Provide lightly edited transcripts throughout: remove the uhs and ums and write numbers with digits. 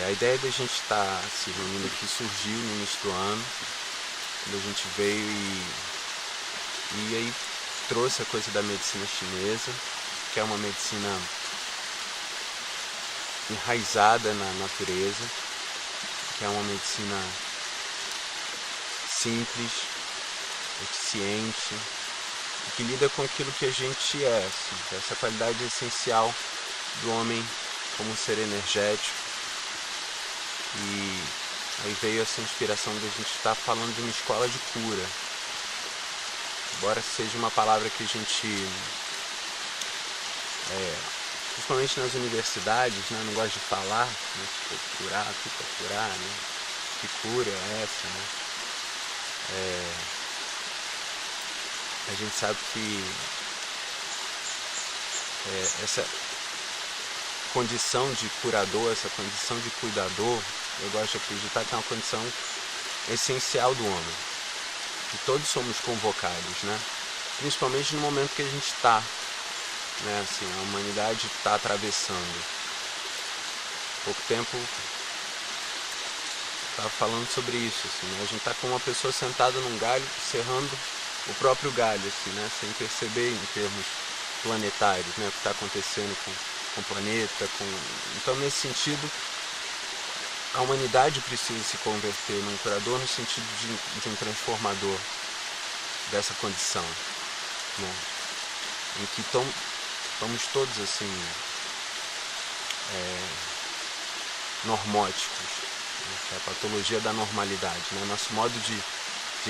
A ideia da gente estar se reunindo aqui surgiu no início do ano, quando a gente veio e aí trouxe a coisa da medicina chinesa, que é uma medicina enraizada na natureza, que é uma medicina simples, eficiente, e que lida com aquilo que a gente é, assim, essa qualidade essencial do homem como um ser energético. E aí veio essa inspiração da gente estar falando de uma escola de cura. Embora seja uma palavra que a gente, principalmente nas universidades, né, não gosta de falar, né, curar, o que é curar, né? Que cura é essa, né? A gente sabe que essa condição de curador, essa condição de cuidador, eu gosto de acreditar que é uma condição essencial do homem, que todos somos convocados, né? Principalmente no momento que a gente está, né? Assim, a humanidade está atravessando. Há pouco tempo estava falando sobre isso, assim, né? A gente está com uma pessoa sentada num galho, serrando o próprio galho, assim, né? Sem perceber em termos planetários, né? O que está acontecendo com o planeta, Então, nesse sentido, a humanidade precisa se converter num curador no sentido de um transformador dessa condição, né? Em que estamos todos assim normóticos, né? Que é a patologia da normalidade, né? Nosso modo de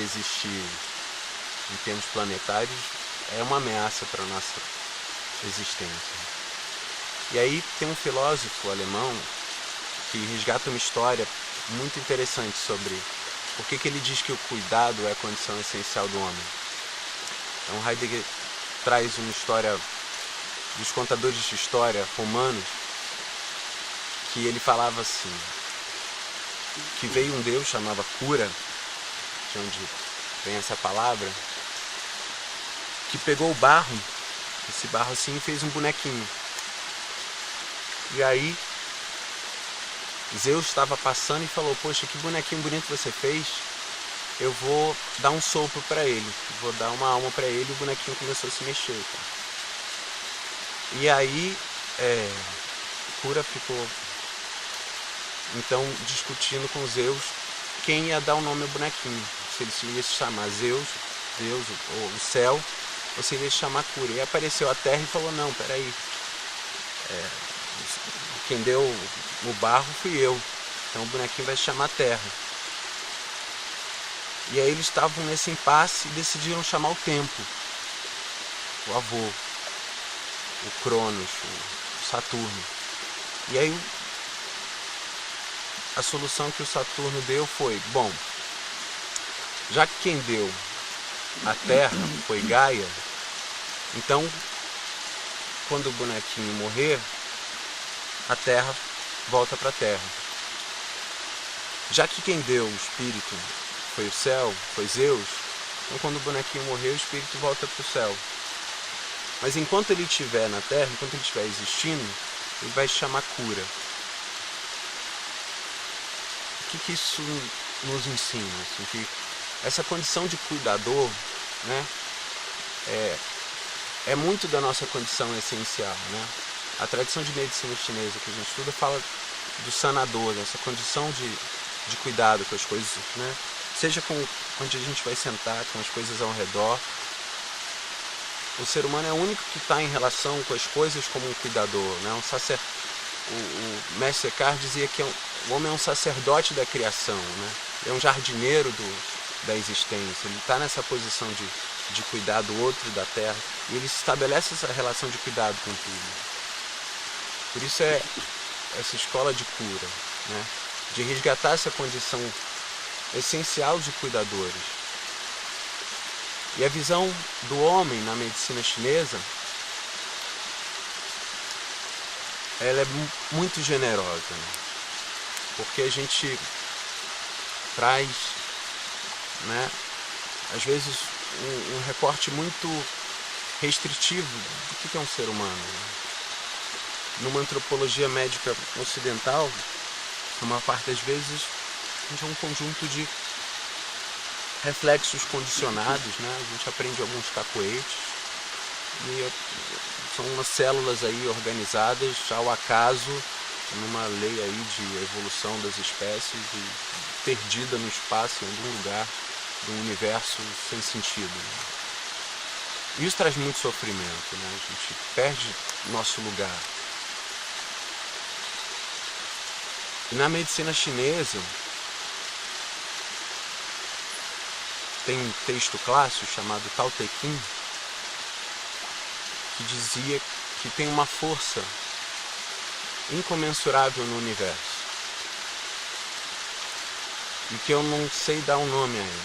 existir em termos planetários é uma ameaça para a nossa existência. E aí tem um filósofo alemão que resgata uma história muito interessante sobre por que ele diz que o cuidado é a condição essencial do homem. Então Heidegger traz uma história dos contadores de história romanos, que ele falava assim, que veio um deus chamava Cura, de onde vem essa palavra, que pegou o barro, esse barro assim, e fez um bonequinho. E aí Zeus estava passando e falou: poxa, que bonequinho bonito você fez, eu vou dar um sopro para ele, vou dar uma alma para ele. E o bonequinho começou a se mexer, tá? E aí Cura ficou então discutindo com Zeus quem ia dar o nome ao bonequinho, se ele ia se chamar Zeus, ou o céu, ou se ele ia se chamar Cura. E apareceu a Terra e falou: não, peraí, quem deu o barro fui eu, então o bonequinho vai se chamar Terra. E aí eles estavam nesse impasse e decidiram chamar o tempo, o avô, o Cronos, o Saturno. E aí a solução que o Saturno deu foi: bom, já que quem deu a Terra foi Gaia, então quando o bonequinho morrer, a Terra volta para a Terra. Já que quem deu o espírito foi o céu, foi Zeus, então quando o bonequinho morrer, o espírito volta para o céu. Mas enquanto ele estiver na Terra, enquanto ele estiver existindo, ele vai se chamar Cura. O que isso nos ensina? Assim, que essa condição de cuidador, né, é muito da nossa condição essencial, né? A tradição de medicina chinesa que a gente estuda fala do sanador, dessa condição de cuidado com as coisas, né? Seja com onde a gente vai sentar, com as coisas ao redor. O ser humano é o único que está em relação com as coisas como um cuidador, né? O mestre Eckhart dizia que o homem é um sacerdote da criação, né? É um jardineiro da existência. Ele está nessa posição de cuidar do outro, da terra, e ele estabelece essa relação de cuidado com tudo. Por isso é essa escola de cura, né? De resgatar essa condição essencial de cuidadores. E a visão do homem na medicina chinesa, ela é muito generosa, né? Porque a gente traz, né, às vezes um recorte muito restritivo do que é um ser humano, né? Numa antropologia médica ocidental, na maior parte das vezes, a gente é um conjunto de reflexos condicionados, né? A gente aprende alguns cacoetes e são umas células aí organizadas ao acaso, numa lei aí de evolução das espécies e perdida no espaço em algum lugar do universo sem sentido, né? Isso traz muito sofrimento, né? A gente perde nosso lugar. E na medicina chinesa tem um texto clássico chamado Tao Te Ching, que dizia que tem uma força incomensurável no universo e que eu não sei dar um nome a ele.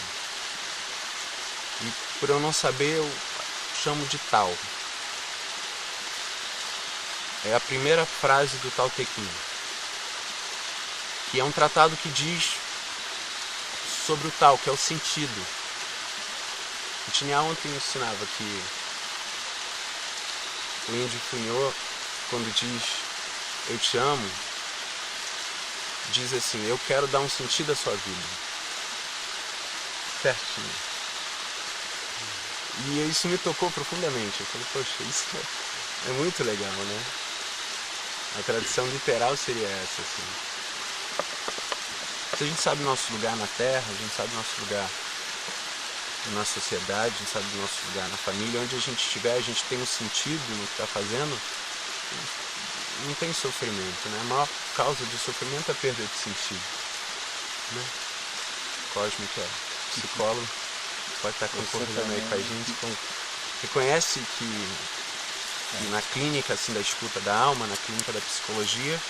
E por eu não saber, eu chamo de Tao. É a primeira frase do Tao Te Ching, que é um tratado que diz sobre o Tao, que é o sentido. O Tinha ontem ensinava que o índio Funhô, quando diz eu te amo, diz assim, eu quero dar um sentido à sua vida. Certinho. E isso me tocou profundamente. Eu falei, poxa, isso é muito legal, né? A tradução literal seria essa, assim. Se a gente sabe o nosso lugar na Terra, a gente sabe o nosso lugar na sociedade, a gente sabe o nosso lugar na família, onde a gente estiver, a gente tem um sentido no que está fazendo, não tem sofrimento, né? A maior causa de sofrimento é a perda de sentido, né? Cosme, que é psicólogo, pode estar concordando aí com a gente, reconhece que na clínica assim, da escuta da alma, na clínica da psicologia,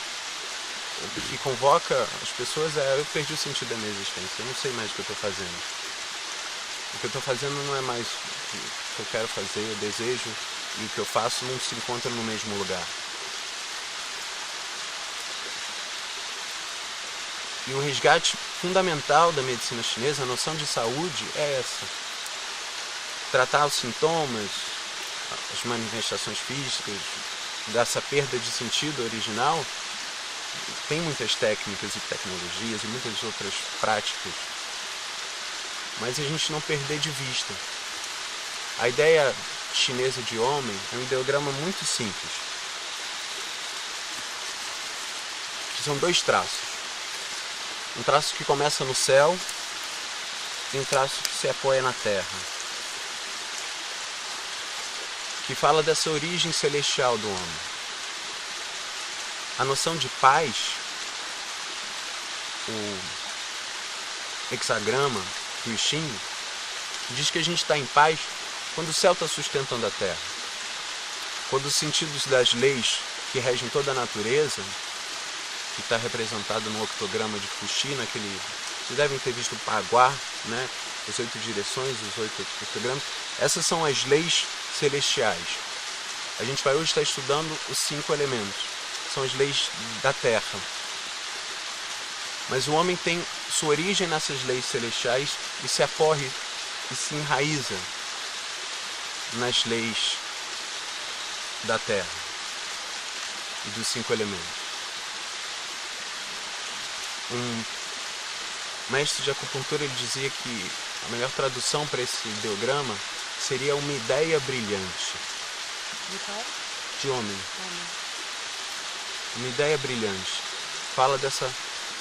o que convoca as pessoas é eu perdi o sentido da minha existência, eu não sei mais o que eu estou fazendo. O que eu estou fazendo não é mais o que eu quero fazer, eu desejo, e o que eu faço não se encontra no mesmo lugar. E um resgate fundamental da medicina chinesa, a noção de saúde, é essa. Tratar os sintomas, as manifestações físicas, dessa perda de sentido original, tem muitas técnicas e tecnologias e muitas outras práticas, mas a gente não perder de vista. A ideia chinesa de homem é um ideograma muito simples, que são dois traços. Um traço que começa no céu e um traço que se apoia na terra, que fala dessa origem celestial do homem. A noção de paz, o hexagrama do I Ching, diz que a gente está em paz quando o céu está sustentando a terra, quando os sentidos das leis que regem toda a natureza, que está representado no octograma de Fuxi, naquele, vocês devem ter visto o Paguá, né? As 8 direções, os 8 octogramas, essas são as leis celestiais. A gente vai hoje estar estudando os 5 elementos, são as leis da terra. Mas o homem tem sua origem nessas leis celestiais e se aporre e se enraiza nas leis da terra e dos 5 elementos. Um mestre de acupuntura ele dizia que a melhor tradução para esse ideograma seria uma ideia brilhante. De homem. Uma ideia brilhante. Fala dessa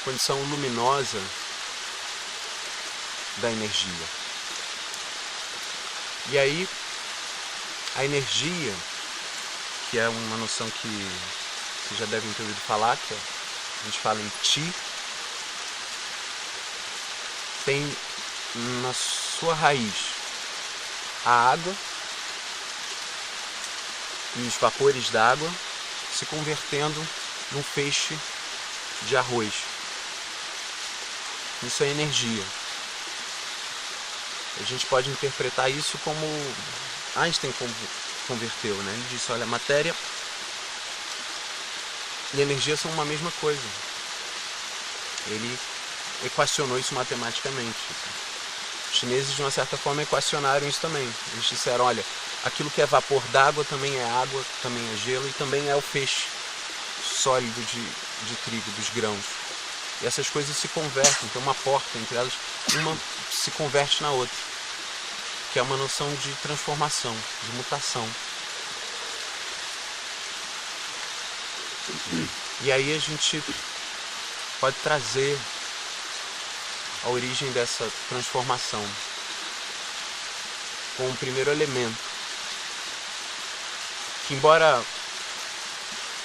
condição luminosa da energia. E aí, a energia, que é uma noção que vocês já devem ter ouvido falar, que a gente fala em Qi, tem na sua raiz a água e os vapores d'água se convertendo num feixe de arroz. Isso é energia. A gente pode interpretar isso como Einstein converteu, né? Ele disse, olha, matéria e energia são uma mesma coisa. Ele equacionou isso matematicamente. Os chineses, de uma certa forma, equacionaram isso também. Eles disseram, olha, aquilo que é vapor d'água também é água, também é gelo e também é o feixe sólido de trigo, dos grãos. E essas coisas se convertem, tem uma porta entre elas, uma se converte na outra, que é uma noção de transformação, de mutação. E aí a gente pode trazer a origem dessa transformação com o primeiro elemento, que embora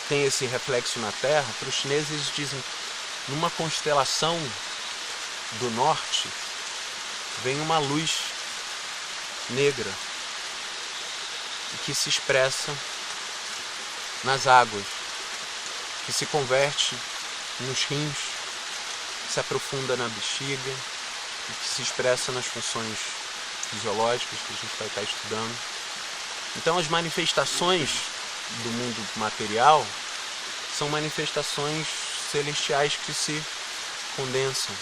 tenha esse reflexo na Terra, para os chineses eles dizem, numa constelação do norte vem uma luz negra que se expressa nas águas, que se converte nos rins, que se aprofunda na bexiga e que se expressa nas funções fisiológicas que a gente vai estar estudando. Então as manifestações do mundo material são manifestações celestiais que se condensam.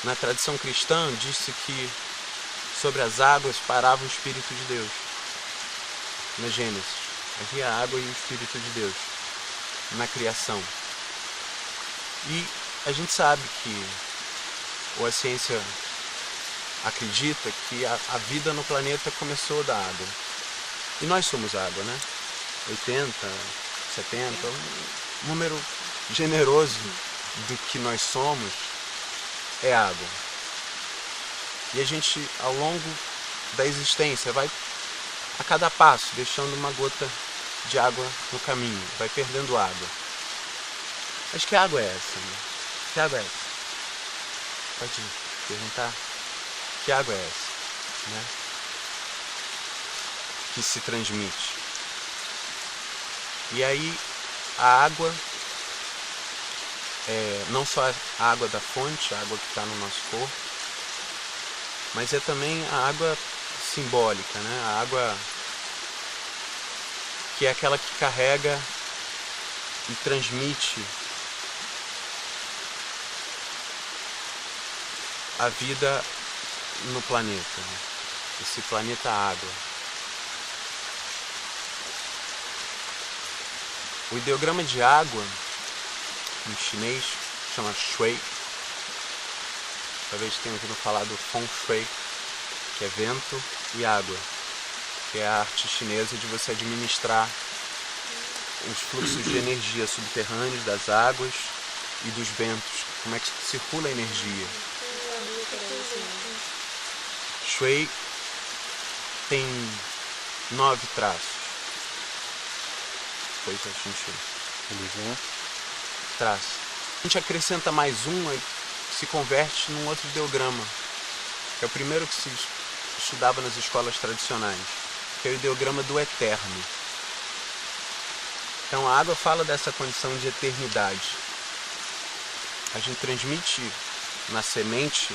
Na tradição cristã disse que sobre as águas parava o Espírito de Deus. Na Gênesis havia a água e o Espírito de Deus na criação. E a gente sabe que, ou a ciência acredita que a vida no planeta começou da água. E nós somos água, né? 80, 70, um número generoso do que nós somos é água. E a gente, ao longo da existência, vai a cada passo deixando uma gota de água no caminho, vai perdendo água. Mas que água é essa? Né? Que água é essa? Pode perguntar. Que água é essa? Né? Que se transmite. E aí a água é não só a água da fonte, a água que está no nosso corpo, mas é também a água simbólica, né? A água que é aquela que carrega e transmite a vida no planeta, né? Esse planeta água. O ideograma de água, em chinês, chama shui. Talvez tenha ouvido falar do feng shui, que é vento e água, que é a arte chinesa de você administrar os fluxos de energia subterrâneos das águas e dos ventos, como é que circula a energia. Shui tem 9 traços. Depois a gente traço. A gente acrescenta mais um, se converte num outro ideograma, que é o primeiro que se estudava nas escolas tradicionais, que é o ideograma do eterno. Então a água fala dessa condição de eternidade. A gente transmite na semente,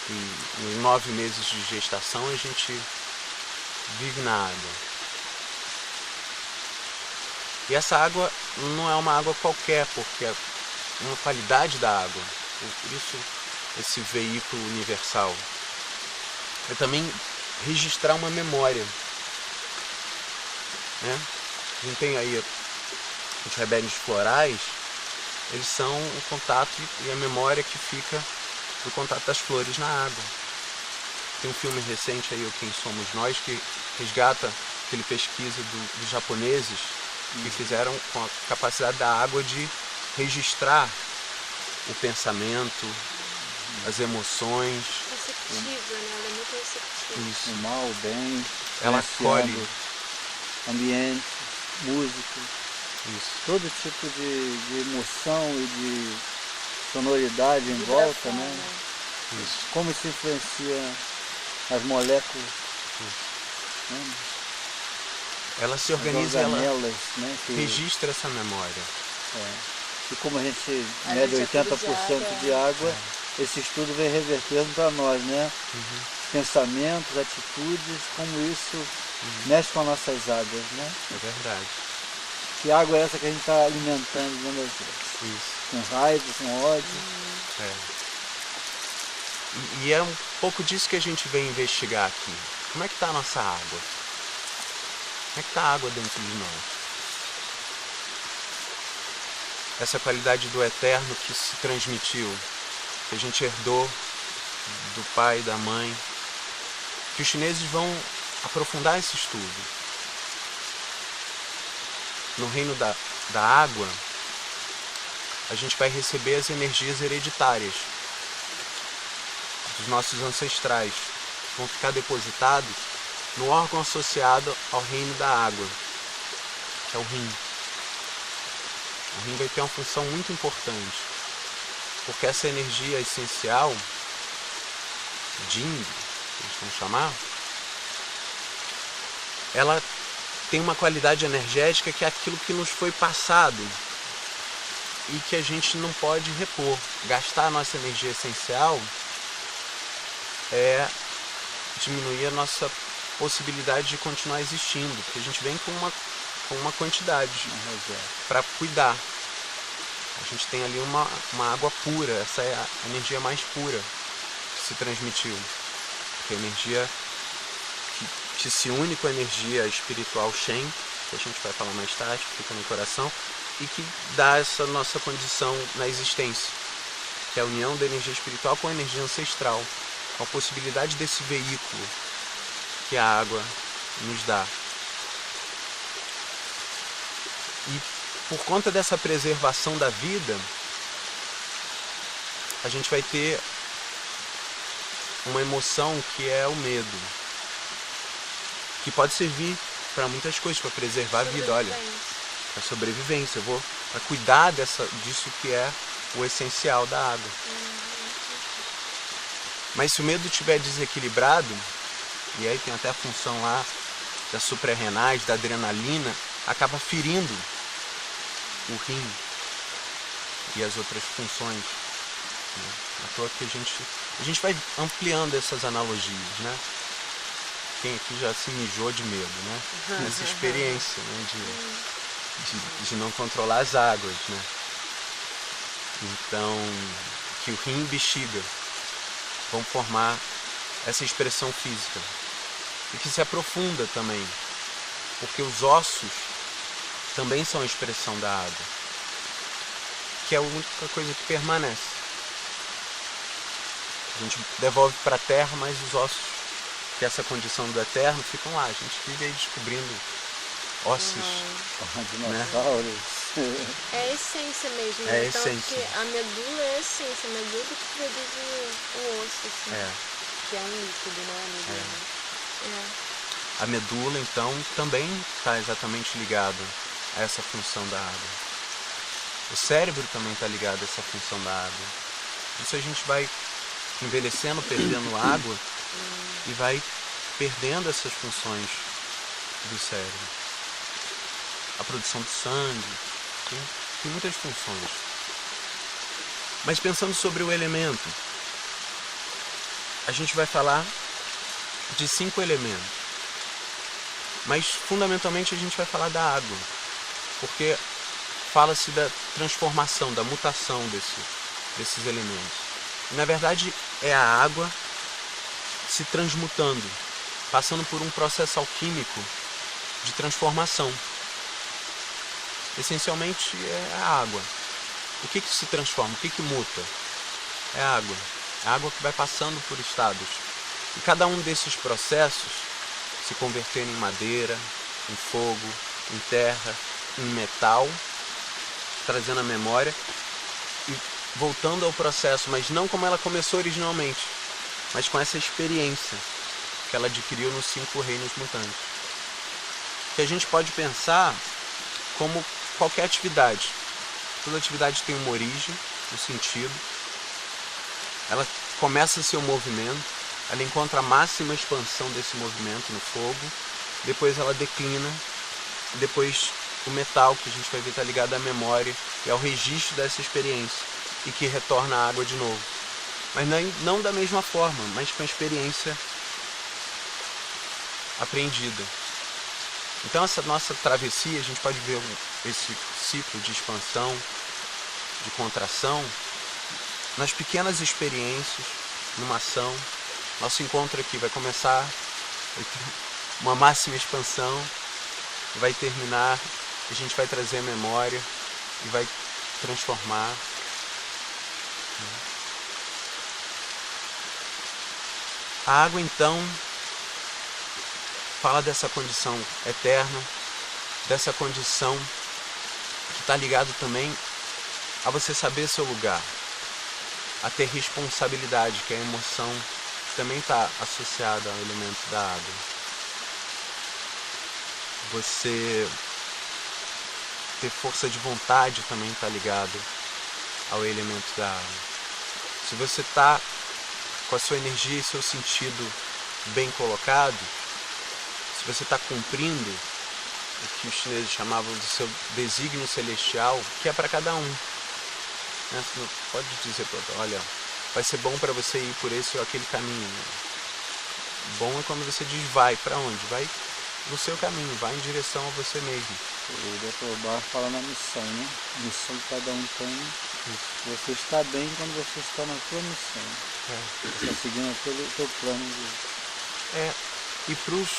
e nos 9 meses de gestação a gente vive na água. E essa água não é uma água qualquer, porque é uma qualidade da água. Por isso esse veículo universal. É também registrar uma memória. Né? A gente tem aí os rebédios florais, eles são o contato e a memória que fica do contato das flores na água. Tem um filme recente aí, o Quem Somos Nós, que resgata aquele pesquisa dos japoneses que fizeram com a capacidade da água de registrar o pensamento, as emoções. Receptiva, né? Ela é muito receptiva. Isso. O mal, o bem, Ela acolhe. ambiente, música, Isso. todo tipo de emoção e de sonoridade em volta, né? Isso. Como isso influencia as moléculas, né? Ela se As organiza, ela organelas, né? Que, registra essa memória. e como a gente A mede gente é tudo 80% de água, esse estudo vem revertendo para nós, né? Pensamentos, atitudes, como isso mexe com as nossas águas, né? É verdade. Que água é essa que a gente está alimentando dentro das vezes? Isso. Com raiva, com ódio. É. E é um pouco disso que a gente vem investigar aqui. Como é que está a nossa água? Como é que está a água dentro de nós? essa qualidade do eterno que se transmitiu, que a gente herdou do pai e da mãe, que os chineses vão aprofundar esse estudo. No reino da água, a gente vai receber as energias hereditárias dos nossos ancestrais, que vão ficar depositados no órgão associado ao reino da água, que é o rim. O rim vai ter uma função muito importante, porque essa energia essencial, Jing, que eles vão chamar, ela tem uma qualidade energética que é aquilo que nos foi passado e que a gente não pode repor. Gastar a nossa energia essencial é diminuir a nossa possibilidade de continuar existindo, porque a gente vem com uma quantidade para cuidar. A gente tem ali uma água pura, essa é a energia mais pura que se transmitiu, que é a energia que se une com a energia espiritual Shen, que a gente vai falar mais tarde, que fica no coração, e que dá essa nossa condição na existência, que é a união da energia espiritual com a energia ancestral, com a possibilidade desse veículo que a água nos dá. E por conta dessa preservação da vida, a gente vai ter uma emoção que é o medo, que pode servir para muitas coisas, para preservar a vida, olha, para sobrevivência, para cuidar disso que é o essencial da água. Mas se o medo estiver desequilibrado, e aí tem até a função lá das suprarrenais, da adrenalina, acaba ferindo o rim e as outras funções. Né? À toa que a gente vai ampliando essas analogias, né? Quem aqui já se mijou de medo, né? Nessa experiência, né? de não controlar as águas, né? Então, que o rim e bexiga vão formar essa expressão física e que se aprofunda também, porque os ossos também são a expressão da água, que é a única coisa que permanece. A gente devolve para a terra, mas os ossos, que é essa condição do eterno, ficam lá. A gente vive aí descobrindo ossos, dinossauros. É a essência mesmo, É a então essência. que a medula é a essência, a medula que produz o osso, assim, que é um líquido, né? A medula. A medula, então, também está exatamente ligada a essa função da água. O cérebro também está ligado a essa função da água. Isso a gente vai envelhecendo, perdendo água e vai perdendo essas funções do cérebro. A produção de sangue, tem muitas funções. Mas pensando sobre o elemento, a gente vai falar de 5 elementos. Mas fundamentalmente a gente vai falar da água, porque fala-se da transformação, da mutação desses elementos. E, na verdade, é a água se transmutando, passando por um processo alquímico de transformação. Essencialmente é a água. O que se transforma? O que muta? É a água. A água que vai passando por estados. E cada um desses processos, se convertendo em madeira, em fogo, em terra, em metal, trazendo a memória e voltando ao processo, mas não como ela começou originalmente, mas com essa experiência que ela adquiriu nos 5 reinos mutantes. Que a gente pode pensar como qualquer atividade. Toda atividade tem uma origem, um sentido. Ela começa seu movimento, ela encontra a máxima expansão desse movimento no fogo, depois ela declina, depois o metal, que a gente vai ver, está ligado à memória e ao registro dessa experiência, e que retorna à água de novo. Mas não da mesma forma, mas com a experiência apreendida. Então essa nossa travessia, a gente pode ver esse ciclo de expansão, de contração, nas pequenas experiências, numa ação. Nosso encontro aqui vai começar, vai ter uma máxima expansão, vai terminar, a gente vai trazer a memória e vai transformar. A água, então, fala dessa condição eterna, dessa condição que está ligado também a você saber seu lugar, a ter responsabilidade, que é a emoção que também está associada ao elemento da água. Você ter força de vontade também está ligado ao elemento da água. Se você está com a sua energia e seu sentido bem colocado, se você está cumprindo o que os chineses chamavam de seu desígnio celestial, que é para cada um. Né? Você não pode dizer para outro, olha, vai ser bom para você ir por esse ou aquele caminho. Bom é quando você diz vai, para onde? Vai no seu caminho, vai em direção a você mesmo. O Dr. Bar fala na missão, né? A missão que cada um tem. Você está bem quando você está na sua missão. Você está seguindo o teu plano de... E para os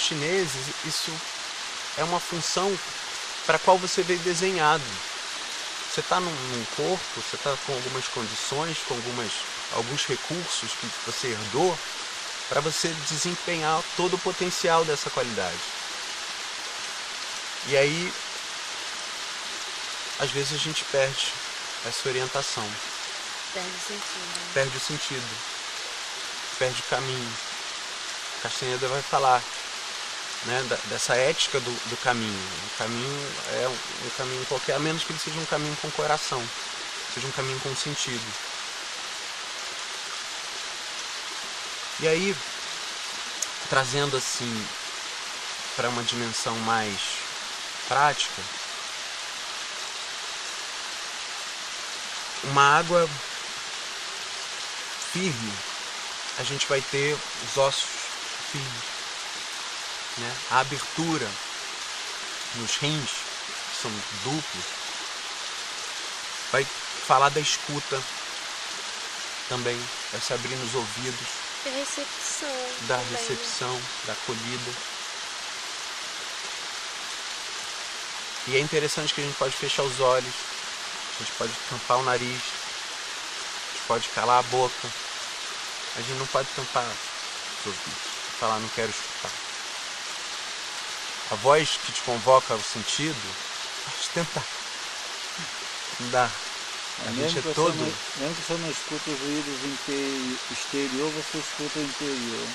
chineses, isso é uma função para a qual você veio desenhado. Você está num corpo, você está com algumas condições, com alguns recursos que você herdou, para você desempenhar todo o potencial dessa qualidade. E aí, às vezes a gente perde essa orientação. Perde o sentido. Perde o sentido. Perde o caminho. Castaneda vai falar, né, dessa ética do caminho. O caminho é um caminho qualquer, a menos que ele seja um caminho com coração, seja um caminho com sentido. E aí, trazendo assim para uma dimensão mais prática, uma água firme, a gente vai ter os ossos firmes, né? A abertura nos rins, que são duplos, vai falar da escuta também, vai se abrir nos ouvidos, Da recepção. da também, recepção, da acolhida. E é interessante que a gente pode fechar os olhos, a gente pode tampar o nariz, a gente pode calar a boca, a gente não pode tampar os ouvidos, falar não quero escutar. A voz que te convoca ao sentido, pode tentar. Não dá. A gente é todo... Mesmo que você não escuta os ruídos exterior, você escuta o interior.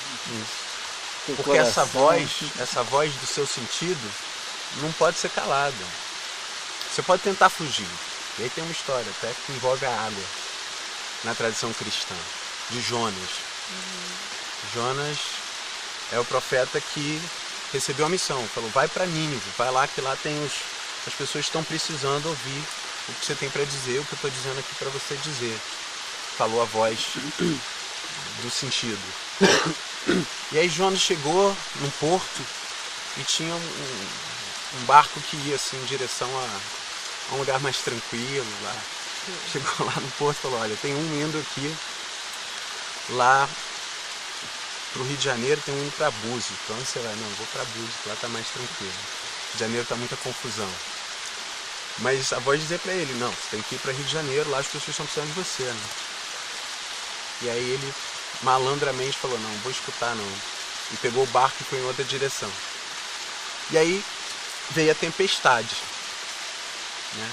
Isso. Porque essa voz do seu sentido não pode ser calada. Você pode tentar fugir. E aí tem uma história até que envolve a água na tradição cristã, de Jonas. Jonas é o profeta que recebeu a missão, falou, vai para Nínive, vai lá que lá tem as pessoas estão precisando ouvir o que você tem para dizer, o que eu estou dizendo aqui para você dizer. Falou a voz do sentido. E aí Jonas chegou num porto e tinha um barco que ia assim em direção a um lugar mais tranquilo lá. Chegou lá no porto e falou, olha, tem um indo aqui lá pro Rio de Janeiro, tem um indo para Búzios. Então você vai, não, vou para Búzios, lá tá mais tranquilo. Rio de Janeiro tá muita confusão. Mas a voz dizia para ele, não, você tem que ir para Rio de Janeiro, lá as pessoas estão precisando de você, né? E aí ele malandramente falou, não, vou escutar não. E pegou o barco e foi em outra direção. E aí veio a tempestade, né?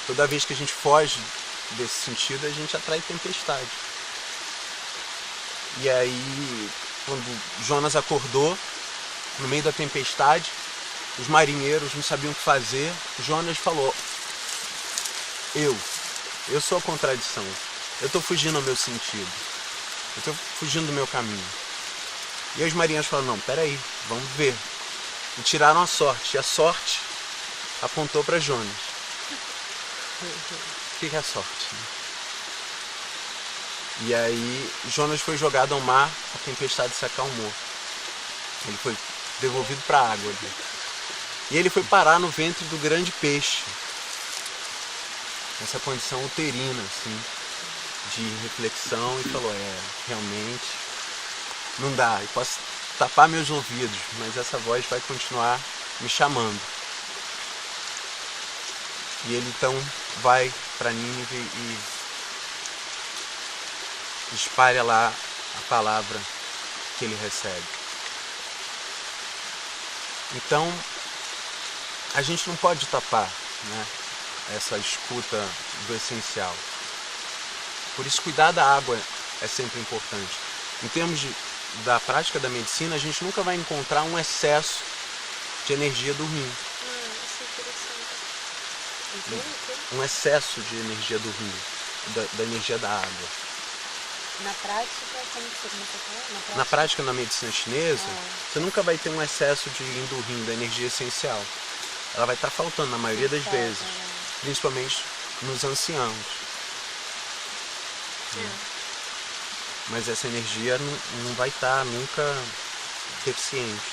Toda vez que a gente foge desse sentido, a gente atrai tempestade. E aí, quando Jonas acordou, no meio da tempestade, os marinheiros não sabiam o que fazer. Jonas falou, eu sou a contradição, eu estou fugindo ao meu sentido, eu estou fugindo do meu caminho. E aí os marinheiros falaram, não, peraí, vamos ver. E tiraram a sorte, e a sorte apontou para Jonas. O que é a sorte? E aí Jonas foi jogado ao mar, a tempestade se acalmou. Ele foi devolvido para a água ali. E ele foi parar no ventre do grande peixe. Essa condição uterina, assim, de reflexão, e falou, realmente não dá, eu posso tapar meus ouvidos, mas essa voz vai continuar me chamando. E ele então vai para Nínive e espalha lá a palavra que ele recebe. Então, a gente não pode tapar, né, essa escuta do essencial. Por isso, cuidar da água é sempre importante. Em termos da prática da medicina, a gente nunca vai encontrar um excesso de energia do rim. Isso é interessante. Um excesso de energia do rim, da energia da água. Na prática, como você começou a falar? Na prática, na medicina chinesa, você nunca vai ter um excesso de yin do rim, da energia essencial. Ela vai estar faltando na maioria das vezes, principalmente nos anciãos. Mas essa energia não vai estar nunca deficiente.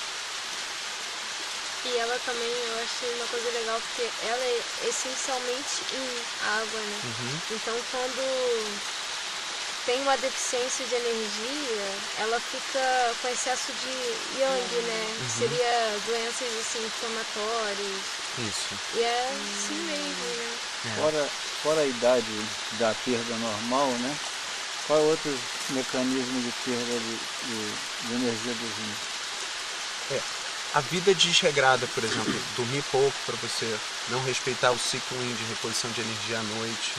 E ela também, eu achei uma coisa legal, porque ela é essencialmente em água, né? Então, quando tem uma deficiência de energia, ela fica com excesso de yang, né? Que seria doenças assim, inflamatórias. Isso. E é assim mesmo, né? Fora a idade da perda normal, né? Qual é outro mecanismo de perda de energia do rim? A vida desregrada, por exemplo, dormir pouco para você não respeitar o ciclo yin de reposição de energia à noite,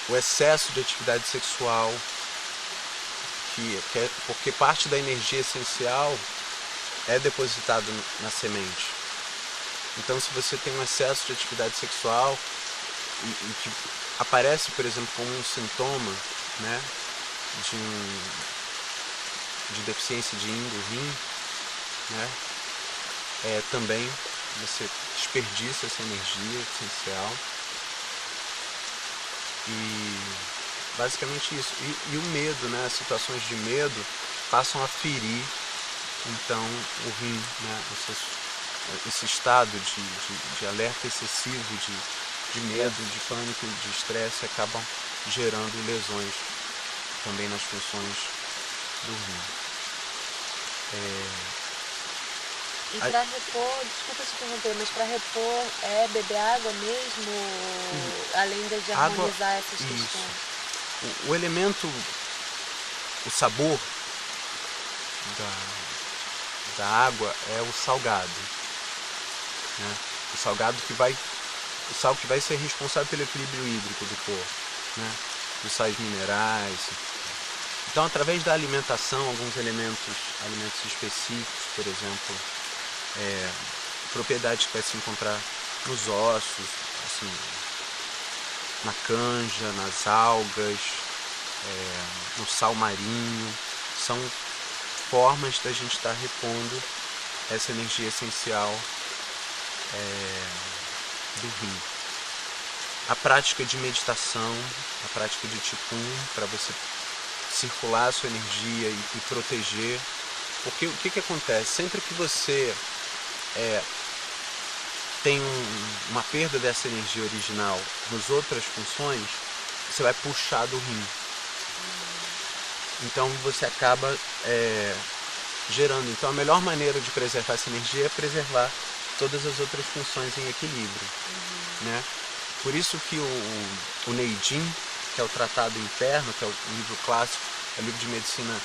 o excesso de atividade sexual, porque parte da energia essencial é depositada na semente. Então, se você tem um excesso de atividade sexual e que aparece, por exemplo, como um sintoma, né, de deficiência de yin do rim, né, também você desperdiça essa energia essencial. E basicamente isso. E o medo, né, as situações de medo passam a ferir então o rim, né, esse estado de alerta excessivo, de medo, de pânico, de estresse acabam gerando lesões também nas funções do rim. E para repor, desculpa te interromper, mas para repor é beber água mesmo, além de harmonizar essas questões? O elemento, o sabor da água é o salgado, né? O sal que vai ser responsável pelo equilíbrio hídrico do corpo, né? Dos sais minerais. Então, através da alimentação, alguns alimentos específicos, por exemplo, propriedades que vai se encontrar nos ossos, assim, na canja, nas algas, no sal marinho, são formas da gente estar repondo essa energia essencial do rim. A prática de meditação, a prática de Qigong, para você circular a sua energia e proteger. Porque o que acontece? Sempre que você tem uma perda dessa energia original nas outras funções, você vai puxar do rim. Então você acaba gerando. Então a melhor maneira de preservar essa energia é preservar todas as outras funções em equilíbrio. Né? Por isso que o Neijing, que é o tratado interno, que é o livro clássico, é o livro de medicina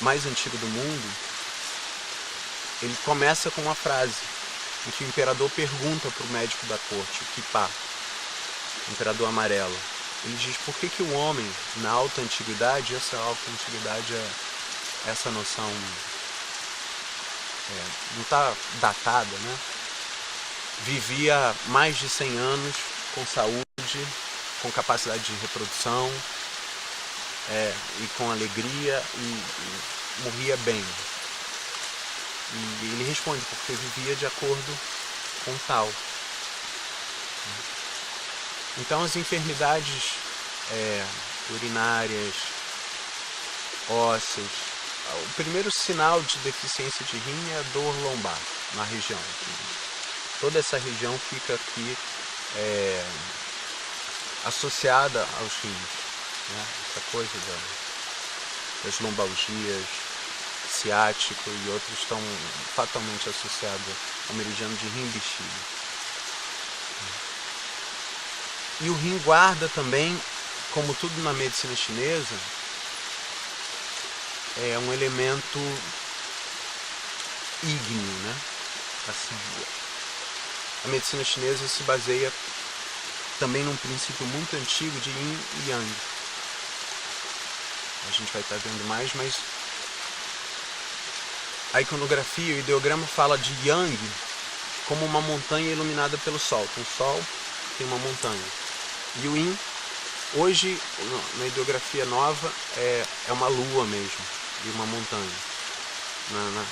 mais antigo do mundo, ele começa com uma frase em que o imperador pergunta para o médico da corte, o Kipá, o imperador amarelo. Ele diz por que o homem, na alta antiguidade, essa alta antiguidade essa noção não está datada, né? Vivia mais de 100 anos com saúde, com capacidade de reprodução, e com alegria e morria bem. E ele responde porque vivia de acordo com tal. Então as enfermidades urinárias, ósseas, o primeiro sinal de deficiência de rim é a dor lombar na região. Toda essa região fica aqui associada aos rins, né? Essa coisa das lombalgias, ciático e outros estão fatalmente associados ao meridiano de rim e bexiga. E o rim guarda também, como tudo na medicina chinesa, é um elemento ígneo, né? Assim, a medicina chinesa se baseia também num princípio muito antigo de yin e yang. A gente vai estar vendo mais, mas a iconografia, o ideograma fala de yang como uma montanha iluminada pelo sol. Tem o sol, tem uma montanha. E o yin, hoje, na ideografia nova, é uma lua mesmo, e uma montanha, na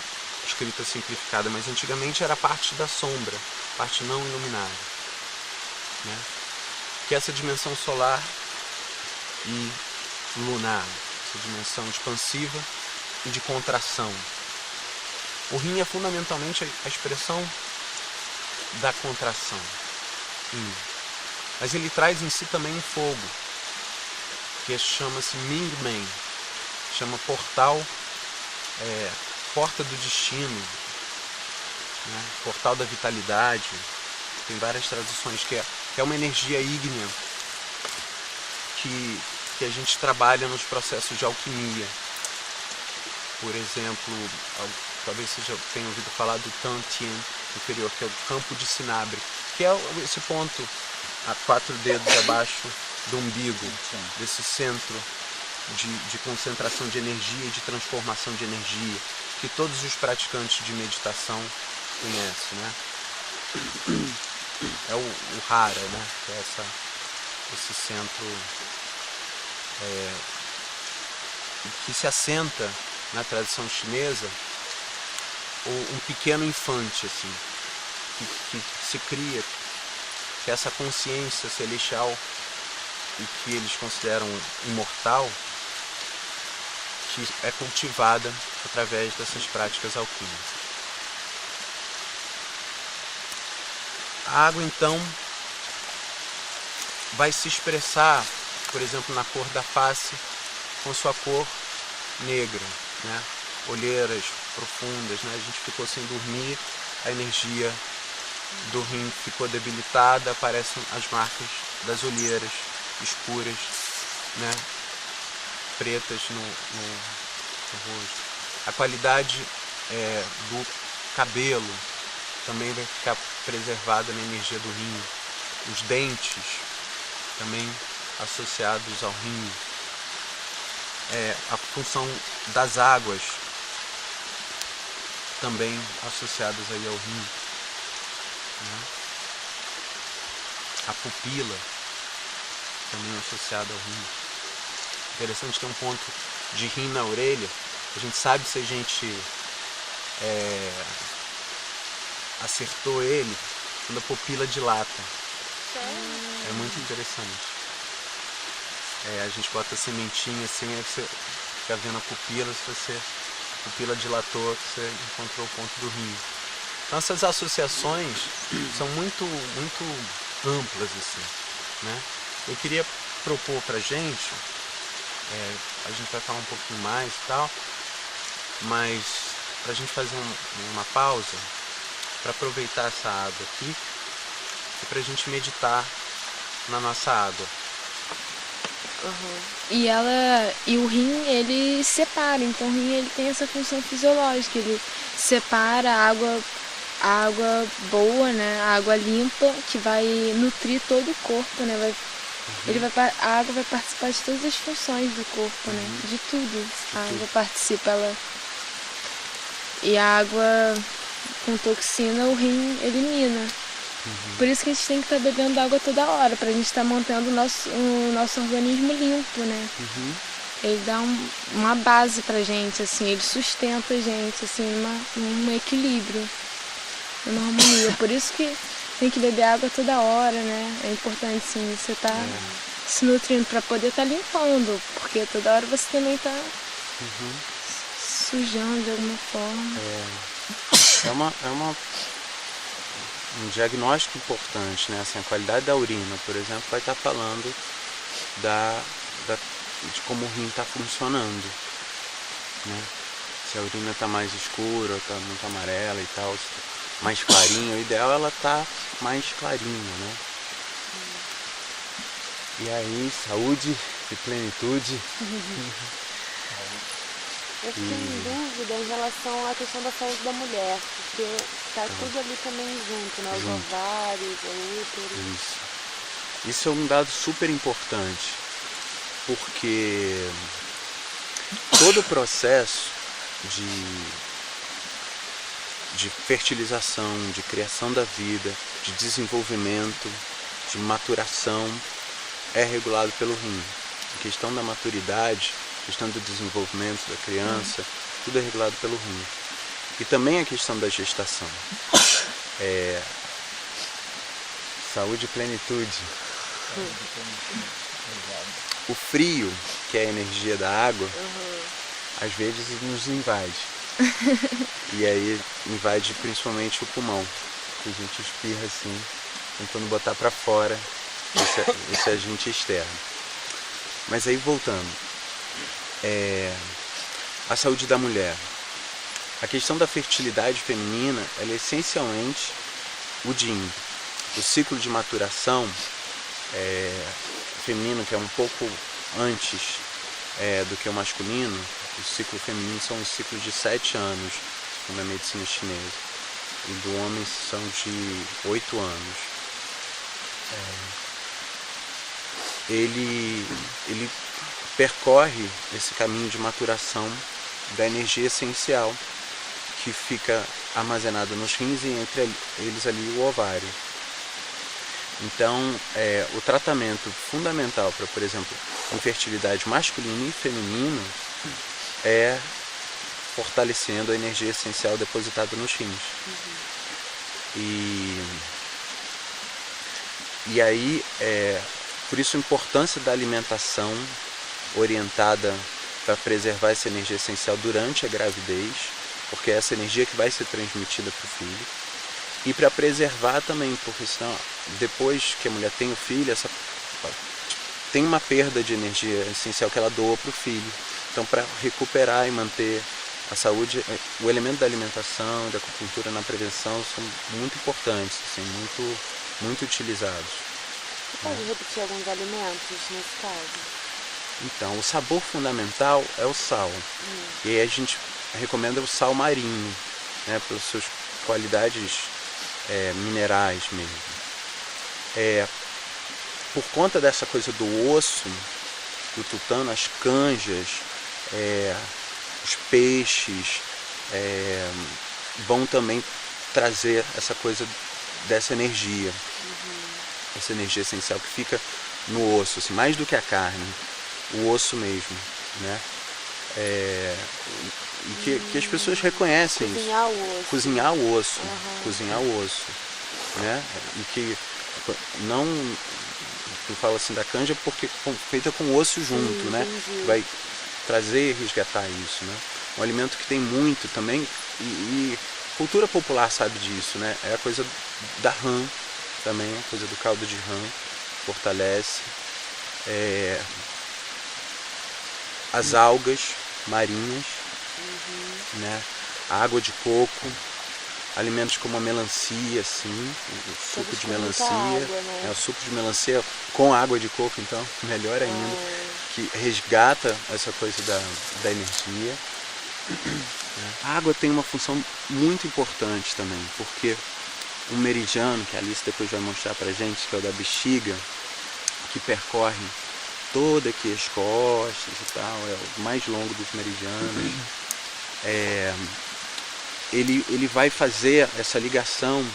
escrita simplificada, mas antigamente era parte da sombra, parte não iluminada, né? Que é essa dimensão solar e lunar, essa dimensão expansiva e de contração. O yin é fundamentalmente a expressão da contração, mas ele traz em si também um fogo, que chama-se Mingmen, chama portal, porta do destino, né? Portal da vitalidade, tem várias traduções, que é uma energia ígnea que a gente trabalha nos processos de alquimia. Por exemplo, talvez você já tenha ouvido falar do Tantien inferior, que é o campo de Sinabre, que é esse ponto a 4 dedos abaixo do umbigo, desse centro de concentração de energia e de transformação de energia, que todos os praticantes de meditação conhecem, né? É o Hara, né? Que é esse centro que se assenta na tradição chinesa, um pequeno infante, assim, que se cria, que essa consciência celestial e que eles consideram imortal, que é cultivada através dessas práticas alquímicas. A água, então, vai se expressar, por exemplo, na cor da face, com sua cor negra, né? Olheiras profundas, né? A gente ficou sem dormir, a energia do rim ficou debilitada, aparecem as marcas das olheiras escuras, né? Pretas no rosto. A qualidade do cabelo também vai ficar preservada na energia do rim. Os dentes também associados ao rim. A função das águas também associadas aí ao rim, né? A pupila também associada ao rim. Interessante, tem um ponto de rim na orelha. A gente sabe se a gente acertou ele quando a pupila dilata. É muito interessante. A gente bota a sementinha assim, aí você fica vendo a pupila, se a pupila dilatou, você encontrou o ponto do rim. Então essas associações são muito, muito amplas, assim, né? Eu queria propor pra gente, a gente vai falar um pouquinho mais e tal, mas pra gente fazer uma pausa, para aproveitar essa água aqui e pra gente meditar na nossa água. E o rim, ele separa, então o rim ele tem essa função fisiológica, ele separa a água boa, né, a água limpa, que vai nutrir todo o corpo, né, a água vai participar de todas as funções do corpo, né, de tudo, a água participa, e a água com toxina o rim elimina. Por isso que a gente tem que estar bebendo água toda hora, pra gente estar mantendo o nosso organismo limpo, né? Ele dá uma base pra gente, assim, ele sustenta a gente, assim, num equilíbrio, numa harmonia. Por isso que tem que beber água toda hora, né? É importante, sim, você tá se nutrindo pra poder estar limpando, porque toda hora você também tá sujando de alguma forma. Um diagnóstico importante, né? Assim, a qualidade da urina, por exemplo, vai estar falando de como o rim está funcionando, né? Se a urina está mais escura, está muito amarela e tal, mais clarinha, o ideal é ela tá mais clarinha, né? E aí, saúde e plenitude. Eu fiquei em dúvida em relação à questão da saúde da mulher, porque tá tudo ali também junto, né? Os ovários, o útero. Isso é um dado super importante, porque todo o processo de fertilização, de criação da vida, de desenvolvimento, de maturação, é regulado pelo rim. A questão da maturidade, a questão do desenvolvimento da criança, tudo é regulado pelo rim. E também a questão da gestação. Saúde e plenitude. O frio, que é a energia da água, às vezes nos invade. E aí invade principalmente o pulmão, que a gente espirra assim, tentando botar para fora esse agente externo. Mas aí voltando, a saúde da mulher. A questão da fertilidade feminina, ela é essencialmente o Yin. O ciclo de maturação feminino, que é um pouco antes do que o masculino, o ciclo feminino são um ciclo de 7 anos na medicina chinesa, e do homem são de 8 anos. Ele percorre esse caminho de maturação da energia essencial que fica armazenada nos rins e entre eles ali o ovário. Então, o tratamento fundamental para, por exemplo, infertilidade masculina e feminina é fortalecendo a energia essencial depositada nos rins. E aí, por isso a importância da alimentação orientada para preservar essa energia essencial durante a gravidez, porque é essa energia que vai ser transmitida para o filho. E para preservar também, porque senão, depois que a mulher tem o filho, tem uma perda de energia essencial que ela doa para o filho. Então, para recuperar e manter a saúde, o elemento da alimentação e da acupuntura na prevenção são muito importantes, assim, muito utilizados. Você pode repetir alguns alimentos nesse caso? Então, o sabor fundamental é o sal. E aí a gente recomenda o sal marinho, né, pelas suas qualidades minerais mesmo. Por conta dessa coisa do osso, do tutano, as canjas, os peixes vão também trazer essa coisa dessa energia, essa energia essencial que fica no osso, assim, mais do que a carne, o osso mesmo, né? E que as pessoas reconhecem Cozinhar o osso. cozinhar o osso, né? E que não, eu falo assim da canja porque feita com osso junto, né? Vai trazer e resgatar isso, né? Um alimento que tem muito também, e cultura popular sabe disso, né? É a coisa da rã também, a coisa do caldo de rã, fortalece. As algas marinhas, né? A água de coco, alimentos como a melancia, assim, o suco de melancia, água, né? O suco de melancia com água de coco, então, melhor ainda, que resgata essa coisa da energia. A água tem uma função muito importante também, porque um meridiano, que a Alice depois vai mostrar pra gente, que é o da bexiga, que percorre toda aqui as costas e tal, é o mais longo dos meridianos. Ele vai fazer essa ligação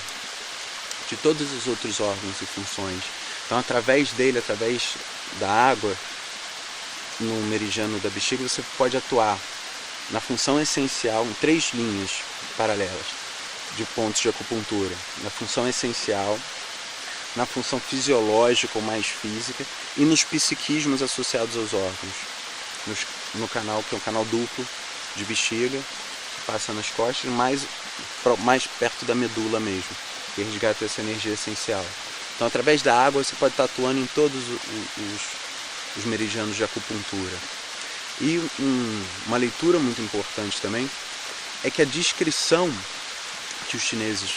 de todos os outros órgãos e funções. Então, através dele, através da água, no meridiano da bexiga, você pode atuar na função essencial em 3 linhas paralelas de pontos de acupuntura. Na função essencial, na função fisiológica ou mais física e nos psiquismos associados aos órgãos. No canal, que é um canal duplo de bexiga, que passa nas costas, mais perto da medula mesmo, que resgata essa energia essencial. Então, através da água, você pode estar atuando em todos os meridianos de acupuntura. E uma leitura muito importante também é que a descrição que os chineses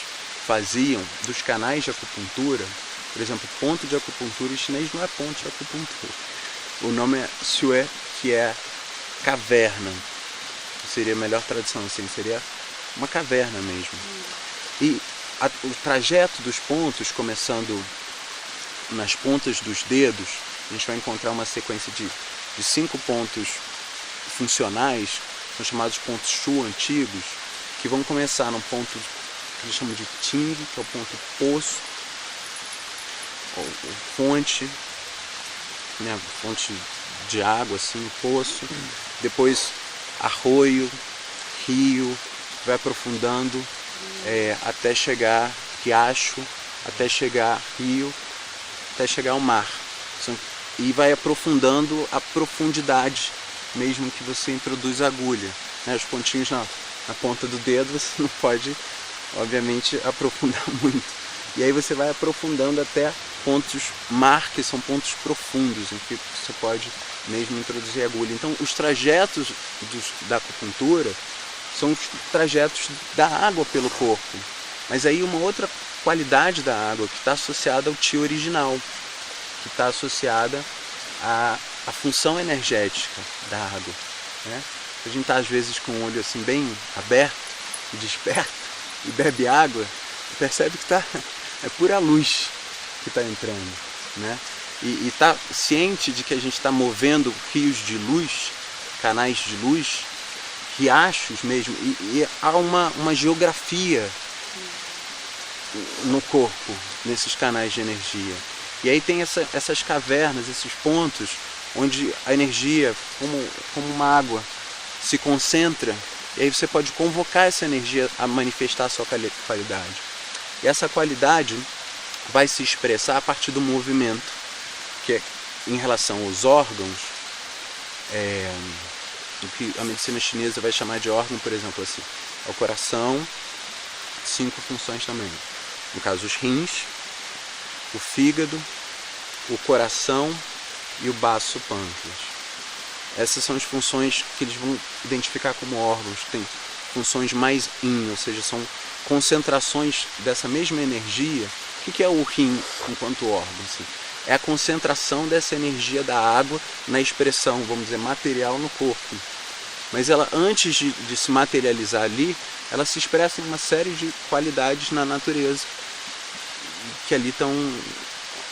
faziam dos canais de acupuntura Por exemplo, ponto de acupuntura em chinês não é ponto de acupuntura. O nome é Xue, que é caverna. Seria a melhor tradução, assim, seria uma caverna mesmo. E o trajeto dos pontos, começando nas pontas dos dedos, a gente vai encontrar uma sequência de 5 pontos funcionais, são chamados pontos Shu antigos, que vão começar no ponto que eles chamam de Ting, que é o ponto poço, ou fonte, né, fonte de água, assim, poço, depois arroio, rio, vai aprofundando até chegar riacho, até chegar rio, até chegar ao mar. E vai aprofundando a profundidade, mesmo que você introduz a agulha. Né? Os pontinhos na ponta do dedo você não pode, obviamente, aprofundar muito. E aí você vai aprofundando até pontos mar, que são pontos profundos, em que você pode mesmo introduzir a agulha. Então, os trajetos da acupuntura são os trajetos da água pelo corpo. Mas aí uma outra qualidade da água que está associada ao Qi original, que está associada à função energética da água. Né? A gente está às vezes com o olho assim bem aberto e desperto e bebe água, percebe que é pura luz que está entrando. Né? E está ciente de que a gente está movendo rios de luz, canais de luz, riachos mesmo, e há uma geografia no corpo, nesses canais de energia. E aí tem essas cavernas, esses pontos, onde a energia, como uma água, se concentra, e aí você pode convocar essa energia a manifestar a sua qualidade. E essa qualidade vai se expressar a partir do movimento, que é em relação aos órgãos, o que a medicina chinesa vai chamar de órgão, por exemplo, assim, é o coração, 5 funções também. No caso, os rins, o fígado, o coração e o baço pâncreas. Essas são as funções que eles vão identificar como órgãos. Tem funções mais yin, ou seja, são concentrações dessa mesma energia. O que é o rim enquanto órgão? Assim? É a concentração dessa energia da água na expressão, vamos dizer, material no corpo. Mas ela, antes de se materializar ali, ela se expressa em uma série de qualidades na natureza que ali estão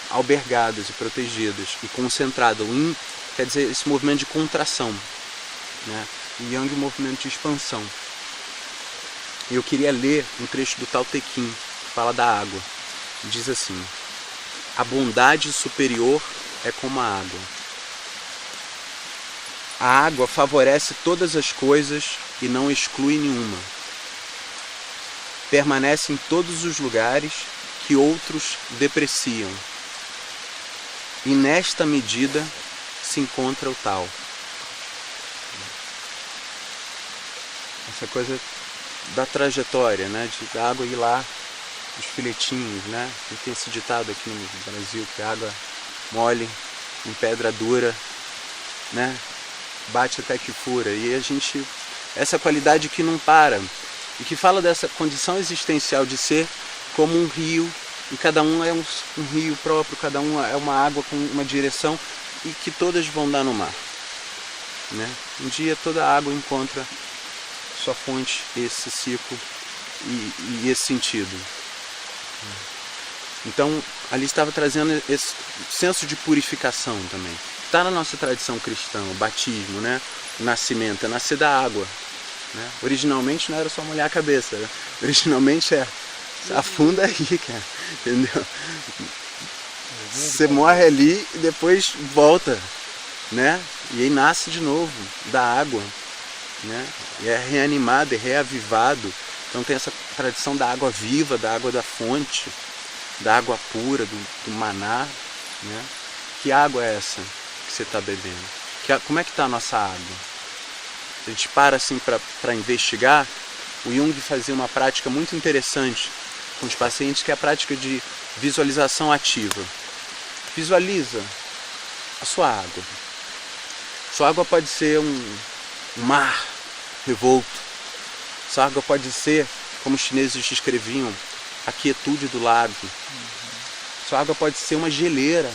albergadas e protegidas e concentradas. O Yin quer dizer esse movimento de contração, né? E Yang o movimento de expansão. E eu queria ler um trecho do Tao Te Ching, que fala da água. Diz assim: a bondade superior é como a água. A água favorece todas as coisas e não exclui nenhuma. Permanece em todos os lugares que outros depreciam. E nesta medida se encontra o Tao. Essa coisa da trajetória, né? De água ir lá, os filetinhos, né? Tem esse ditado aqui no Brasil, que água mole em pedra dura, né? Bate até que fura. E a gente, essa qualidade que não para, e que fala dessa condição existencial de ser como um rio, e cada um é um rio próprio, cada um é uma água com uma direção, e que todas vão dar no mar, né? Um dia toda a água encontra sua fonte, esse ciclo e esse sentido. Então ali estava trazendo esse senso de purificação também. Está na nossa tradição cristã, o batismo, né? O nascimento, é nascer da água, né? Originalmente não era só molhar a cabeça, né? Originalmente afunda aí, cara, entendeu? Você morre ali e depois volta, né? E aí nasce de novo da água, né? E é reanimado, é reavivado. Então tem essa tradição da água viva, da água da fonte, da água pura, do maná, né? Que água é essa que você está bebendo? Como é que está a nossa água? A gente para assim para investigar. O Jung fazia uma prática muito interessante com os pacientes, que é a prática de visualização ativa. Visualiza a sua água. Sua água pode ser um mar revolto. Sua água pode ser, como os chineses descreviam, a quietude do lago. Sua água pode ser uma geleira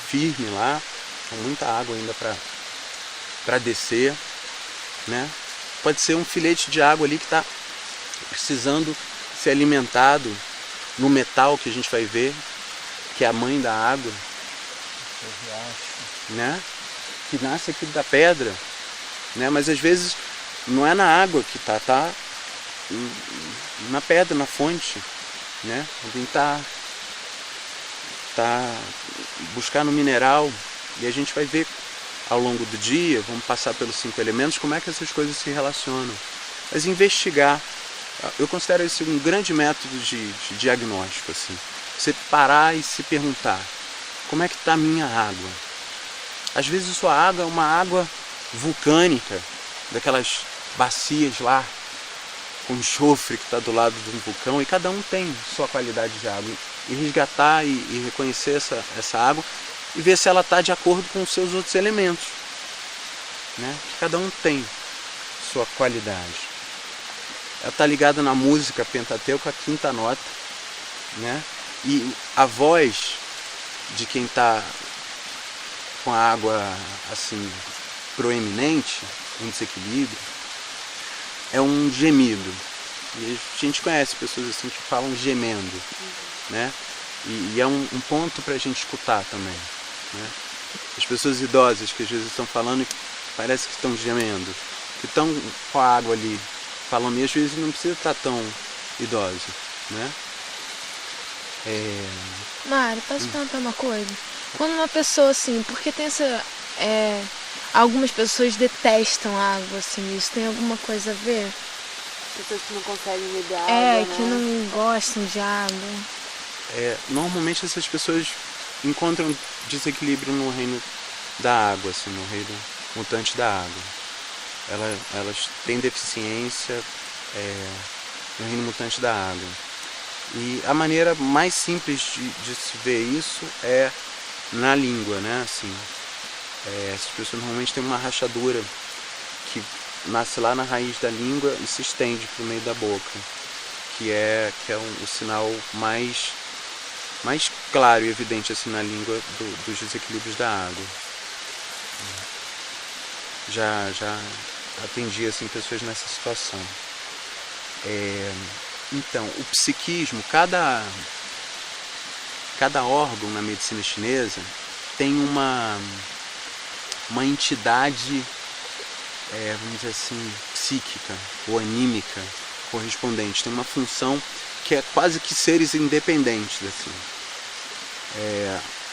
firme lá, com muita água ainda para descer, né? Pode ser um filete de água ali que está precisando ser alimentado no metal que a gente vai ver, que é a mãe da água, né? Que nasce aqui da pedra, né? Mas às vezes não é na água que tá na pedra, na fonte, né? Alguém tá buscando mineral, e a gente vai ver ao longo do dia, vamos passar pelos 5 elementos, como é que essas coisas se relacionam. Mas investigar, eu considero esse um grande método de diagnóstico, assim. Você parar e se perguntar, como é que está a minha água? Às vezes a sua água é uma água vulcânica, daquelas bacias lá, com enxofre que está do lado de um vulcão, e cada um tem sua qualidade de água. E resgatar e reconhecer essa água e ver se ela está de acordo com os seus outros elementos, né? Que cada um tem sua qualidade. Ela está ligada na música Pentateuco, a 5ª nota, né? E a voz de quem está com a água assim proeminente, em desequilíbrio, é um gemido. E a gente conhece pessoas assim que falam gemendo, né? E é um ponto para a gente escutar também, né? As pessoas idosas que às vezes estão falando e parece que estão gemendo, que estão com a água ali falando, e às vezes não precisa estar tão idosa, né? Mário, posso perguntar uma coisa? Quando uma pessoa assim, porque tem algumas pessoas detestam água, assim, isso tem alguma coisa a ver? Pessoas que não conseguem beber água, né? Que não gostam de água. Normalmente essas pessoas encontram desequilíbrio no reino da água, assim, no reino mutante da água. Elas têm deficiência no reino mutante da água. E a maneira mais simples de se ver isso é na língua, né? Assim, essas pessoas normalmente têm uma rachadura que nasce lá na raiz da língua e se estende para o meio da boca, que é o sinal mais claro e evidente assim na língua dos desequilíbrios da água. Já atendi assim pessoas nessa situação. Então, o psiquismo, cada órgão na medicina chinesa tem uma entidade, vamos dizer assim, psíquica ou anímica correspondente. Tem uma função que é quase que seres independentes, assim.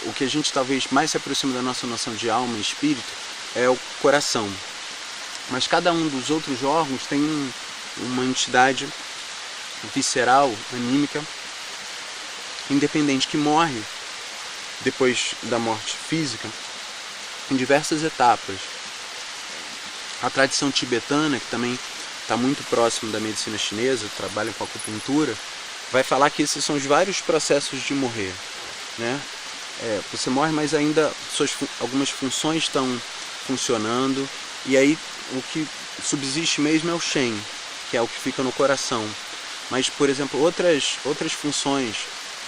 O que a gente talvez mais se aproxima da nossa noção de alma e espírito é o coração. Mas cada um dos outros órgãos tem uma entidade visceral, anímica, independente, que morre depois da morte física em diversas etapas. A tradição tibetana, que também está muito próximo da medicina chinesa, trabalha com acupuntura, vai falar que esses são os vários processos de morrer, né? Você morre, mas ainda algumas funções estão funcionando, e aí o que subsiste mesmo é o Shen, que é o que fica no coração. Mas, por exemplo, outras funções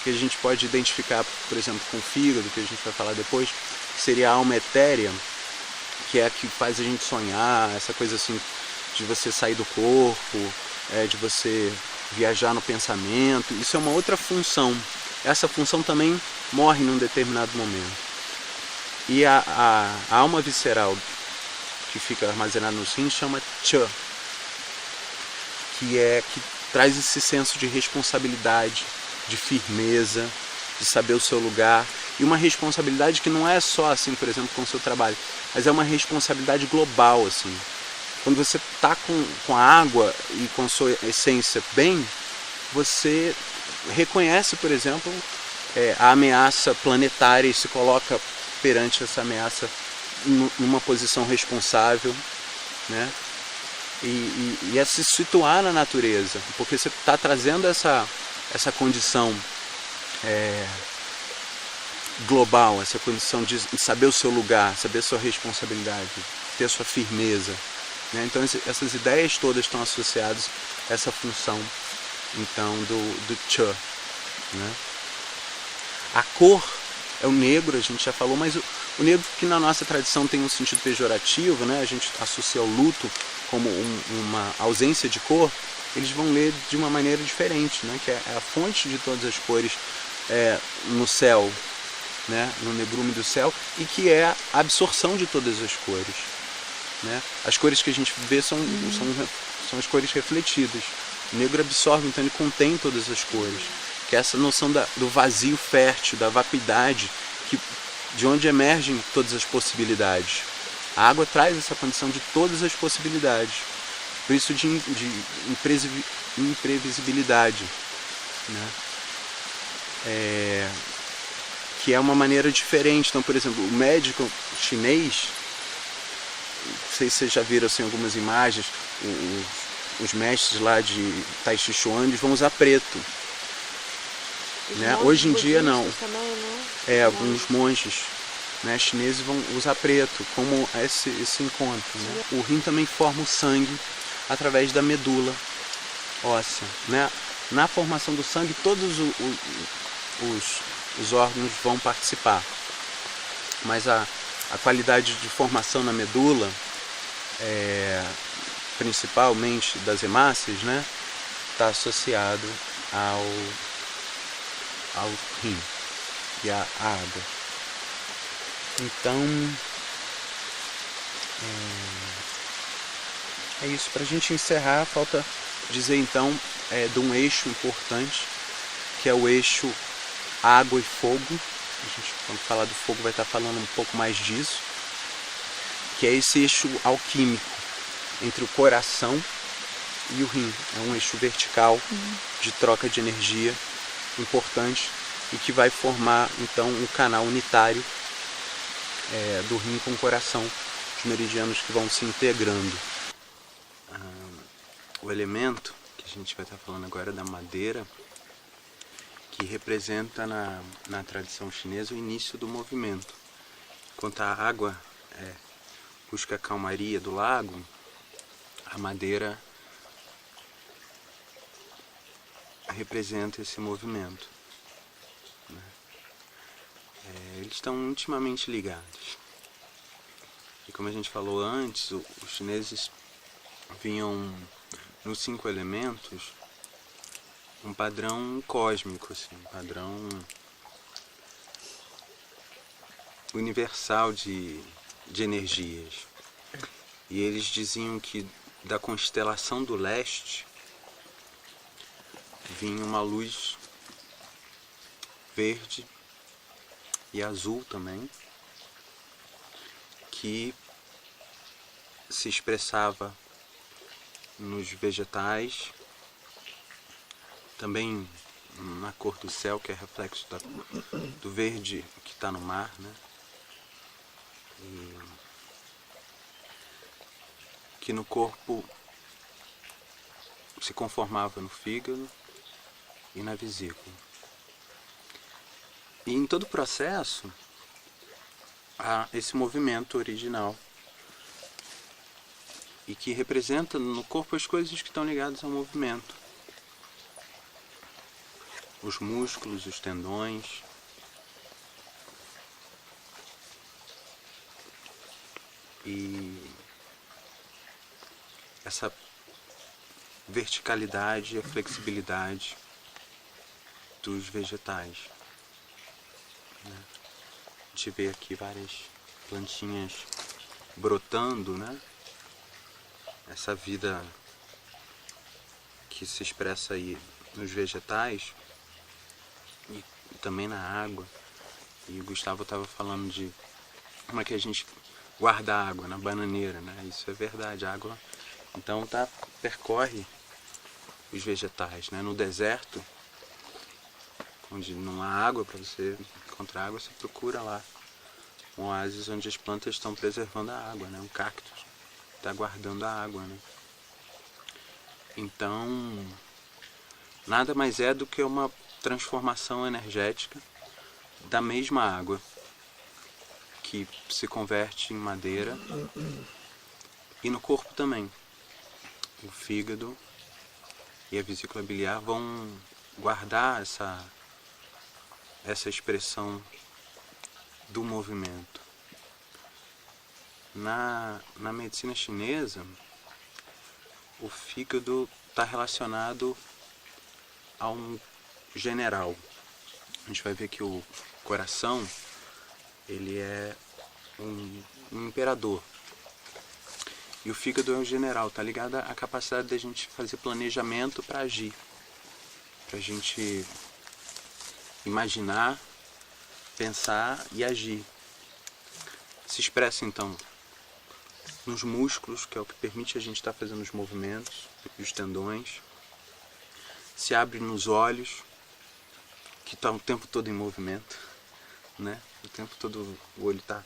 que a gente pode identificar, por exemplo, com o fígado, que a gente vai falar depois, que seria a alma etérea, que é a que faz a gente sonhar, essa coisa assim de você sair do corpo, de você viajar no pensamento. Isso é uma outra função. Essa função também morre num determinado momento. E a alma visceral, que fica armazenada nos rins, chama Cha, que traz esse senso de responsabilidade, de firmeza, de saber o seu lugar, e uma responsabilidade que não é só assim, por exemplo, com o seu trabalho, mas é uma responsabilidade global, assim. Quando você está com a água e com a sua essência bem, você reconhece, por exemplo, a ameaça planetária e se coloca perante essa ameaça numa posição responsável, né? E é se situar na natureza, porque você está trazendo essa condição global, essa condição de saber o seu lugar, saber a sua responsabilidade, ter a sua firmeza, né? Então essas ideias todas estão associadas a essa função então do Cha, né? A cor é o negro, a gente já falou, mas o negro que na nossa tradição tem um sentido pejorativo, né? A gente associa o luto como uma ausência de cor, eles vão ler de uma maneira diferente, né? Que é a fonte de todas as cores no céu, né? No negrume do céu, e que é a absorção de todas as cores, né? As cores que a gente vê são as cores refletidas. O negro absorve, então ele contém todas as cores, que é essa noção do vazio fértil, da vacuidade, de onde emergem todas as possibilidades. A água traz essa condição de todas as possibilidades, por isso de imprevisibilidade, né? Que é uma maneira diferente. Então, por exemplo, o médico chinês, não sei se vocês já viram assim, algumas imagens, os mestres lá de Tai Chi Chuan, eles vão usar preto. Né? Hoje em dia não. Também, né? Alguns monges, né, chineses vão usar preto, como esse encontro. Né? O rim também forma o sangue através da medula óssea. Né? Na formação do sangue, todos os órgãos vão participar. Mas a qualidade de formação na medula, principalmente das hemácias, né, está associado ao rim e à água. Então, é isso. Para a gente encerrar, falta dizer então de um eixo importante, que é o eixo água e fogo. A gente, quando falar do fogo, vai estar falando um pouco mais disso, que é esse eixo alquímico entre o coração e o rim. É um eixo vertical de troca de energia importante e que vai formar então um canal unitário do rim com o coração, os meridianos que vão se integrando. O elemento que a gente vai estar falando agora é da madeira, que representa na tradição chinesa o início do movimento. Enquanto a água busca a calmaria do lago, a madeira representa esse movimento. Né? Eles estão intimamente ligados. E como a gente falou antes, os chineses vinham nos 5 elementos um padrão cósmico, assim, um padrão universal de energias. E eles diziam que da constelação do leste vinha uma luz verde e azul também, que se expressava nos vegetais, também na cor do céu, que é reflexo do verde que está no mar, né? E que no corpo se conformava no fígado e na vesícula. E em todo o processo há esse movimento original e que representa no corpo as coisas que estão ligadas ao movimento. Os músculos, os tendões, e essa verticalidade e a flexibilidade dos vegetais. Né? A gente vê aqui várias plantinhas brotando, né? Essa vida que se expressa aí nos vegetais e também na água. E o Gustavo estava falando de como é que a gente guarda a água na bananeira, né? Isso é verdade, a água então percorre os vegetais, né? No deserto, onde não há água, para você encontrar água, você procura lá um oásis onde as plantas estão preservando a água, né? Um cactus está guardando a água, né? Então, nada mais é do que uma transformação energética da mesma água, que se converte em madeira, e no corpo também. O fígado e a vesícula biliar vão guardar essa expressão do movimento. Na medicina chinesa, o fígado está relacionado a um general. A gente vai ver que o coração, ele é um imperador. E o fígado é um general, está ligado à capacidade da gente fazer planejamento para agir. Para a gente imaginar, pensar e agir. Se expressa então nos músculos, que é o que permite a gente estar fazendo os movimentos, e os tendões. Se abre nos olhos, que está o tempo todo em movimento, né? O tempo todo o olho está,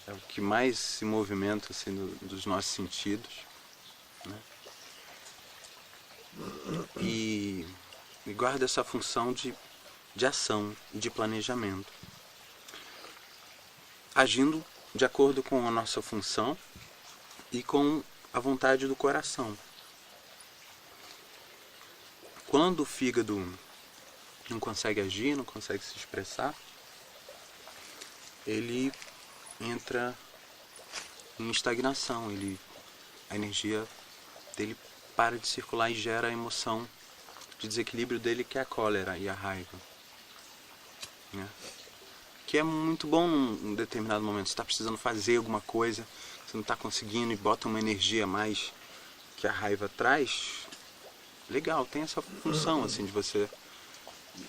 é o que mais se movimenta assim, dos nossos sentidos, né? E guarda essa função de ação e de planejamento, agindo de acordo com a nossa função e com a vontade do coração. Quando o fígado não consegue agir, não consegue se expressar, ele entra em estagnação, a energia dele para de circular e gera a emoção de desequilíbrio dele, que é a cólera e a raiva, né? Que é muito bom num determinado momento. Você está precisando fazer alguma coisa, você não está conseguindo e bota uma energia a mais que a raiva traz. Legal, tem essa função assim, de você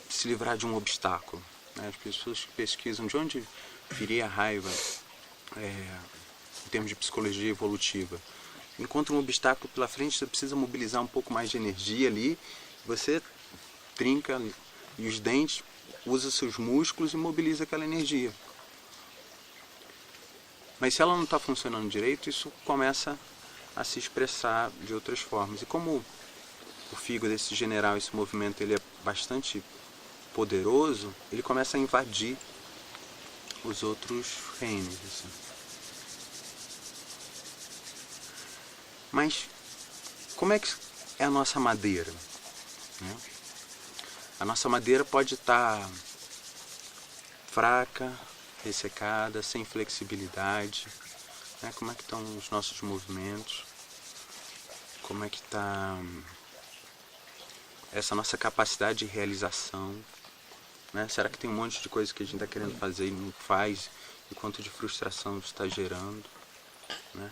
se livrar de um obstáculo, né? As pessoas que pesquisam de onde viria a raiva em termos de psicologia evolutiva. Encontra um obstáculo pela frente, você precisa mobilizar um pouco mais de energia ali, você trinca e os dentes, usa seus músculos e mobiliza aquela energia. Mas se ela não está funcionando direito, isso começa a se expressar de outras formas. E como o fígado, esse general, esse movimento, ele é bastante poderoso, ele começa a invadir os outros reinos, assim. Mas como é que é a nossa madeira, né? A nossa madeira pode estar fraca, ressecada, sem flexibilidade, né? Como é que estão os nossos movimentos? Como é que está essa nossa capacidade de realização, né? Será que tem um monte de coisa que a gente está querendo fazer e não faz? E quanto de frustração isso está gerando, né?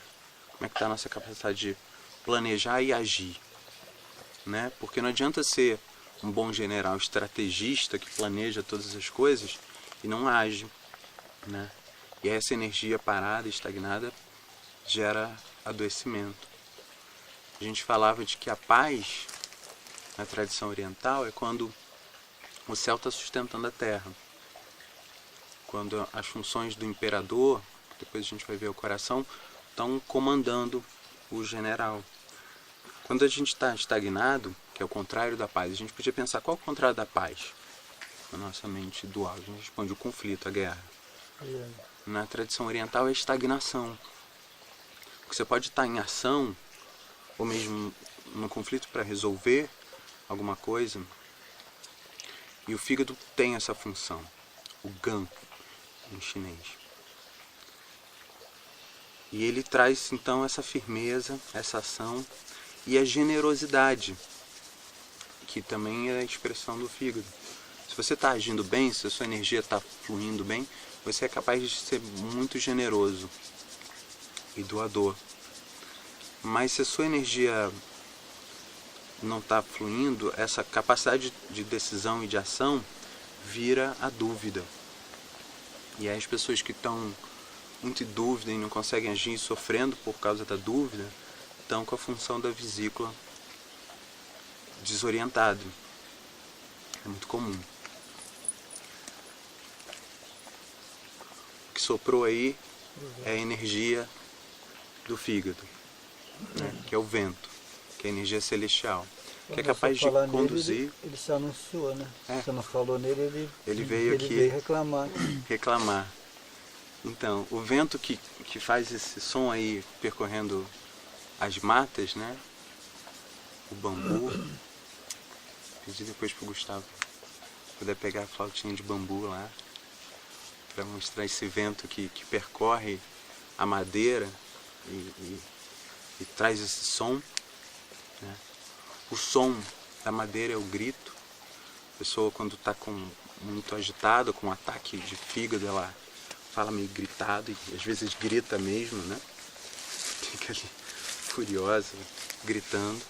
Como é que está a nossa capacidade de planejar e agir, né? Porque não adianta ser um bom general estrategista que planeja todas as coisas e não age, né? E essa energia parada, estagnada, gera adoecimento. A gente falava de que a paz, na tradição oriental, é quando o céu está sustentando a terra. Quando as funções do imperador, depois a gente vai ver o coração, estão comandando o general. Quando a gente está estagnado, que é o contrário da paz, a gente podia pensar qual é o contrário da paz? Na nossa mente dual, a gente responde o conflito, a guerra. Na tradição oriental é estagnação. Porque você pode estar em ação, ou mesmo no conflito para resolver alguma coisa, e o fígado tem essa função, o gan, em chinês. E ele traz então essa firmeza, essa ação e a generosidade, que também é a expressão do fígado. Se você está agindo bem, se a sua energia está fluindo bem, você é capaz de ser muito generoso e doador. Mas se a sua energia não está fluindo, essa capacidade de decisão e de ação vira a dúvida. E aí as pessoas que estão muito em dúvida e não conseguem agir, sofrendo por causa da dúvida, estão com a função da vesícula desorientada. É muito comum. O que soprou aí é a energia do fígado, né? Que é o vento, que é a energia celestial, que é capaz de conduzir. Nele, ele se anunciou, né? Você não falou nele, ele veio aqui veio reclamar. Então, o vento que faz esse som aí percorrendo as matas, né? O bambu. Pedi depois pro Gustavo puder pegar a flautinha de bambu lá, para mostrar esse vento que percorre a madeira e traz esse som, né? O som da madeira é o grito. A pessoa, quando está muito agitada, com um ataque de fígado, ela fala meio gritado e às vezes grita mesmo, né? Fica ali furiosa, gritando.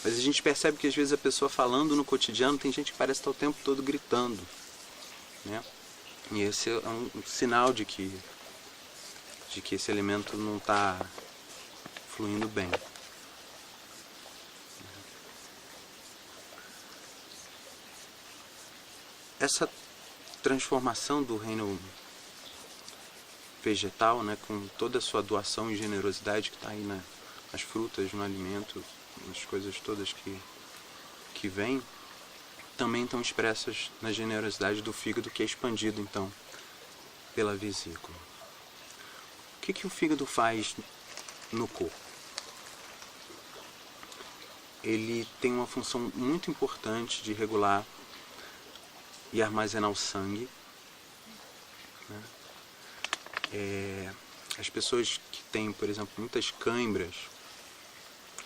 Mas a gente percebe que às vezes a pessoa falando no cotidiano, tem gente que parece estar o tempo todo gritando, né? E esse é um sinal de que esse elemento não está fluindo bem. Essa transformação do reino vegetal, né, com toda a sua doação e generosidade que está aí nas frutas, no alimento, nas coisas todas que vêm, também estão expressas na generosidade do fígado, que é expandido então pela vesícula. O que o fígado faz no corpo? Ele tem uma função muito importante de regular e armazenar o sangue, né? As pessoas que têm, por exemplo, muitas câimbras,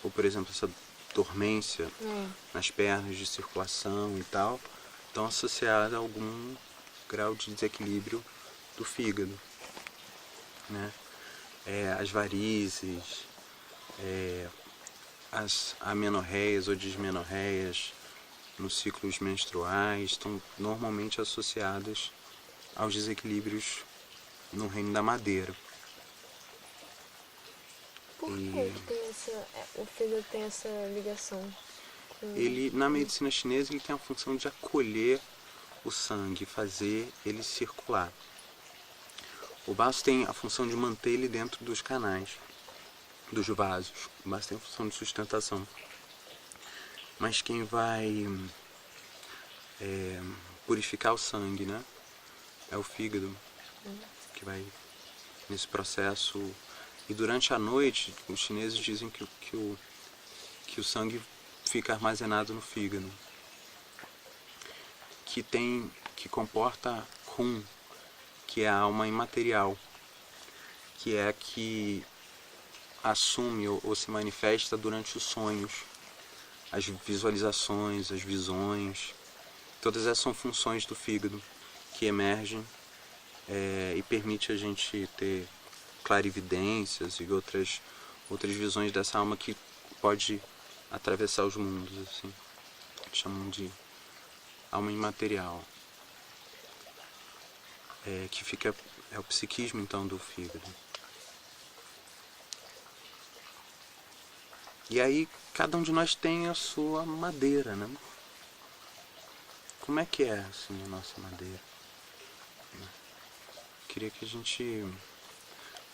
ou por exemplo essa dormência nas pernas de circulação e tal, estão associadas a algum grau de desequilíbrio do fígado, né? As varizes, as amenorreias ou dismenorreias nos ciclos menstruais estão normalmente associadas aos desequilíbrios no reino da madeira. Por que o fígado tem essa ligação? Ele, na medicina chinesa, ele tem a função de acolher o sangue, fazer ele circular. O baço tem a função de manter ele dentro dos canais, dos vasos. O baço tem a função de sustentação. Mas quem vai purificar o sangue, né, é o fígado, que vai nesse processo. E durante a noite, os chineses dizem que o sangue fica armazenado no fígado, que comporta Hun, que é a alma imaterial, que é a que assume ou se manifesta durante os sonhos, as visualizações, as visões. Todas essas são funções do fígado que emergem e permite a gente ter clarividências e outras visões dessa alma que pode atravessar os mundos, assim. Chamam de alma imaterial. É o psiquismo, então, do fígado. E aí, cada um de nós tem a sua madeira, né? Como é que é, assim, a nossa madeira? Queria que a gente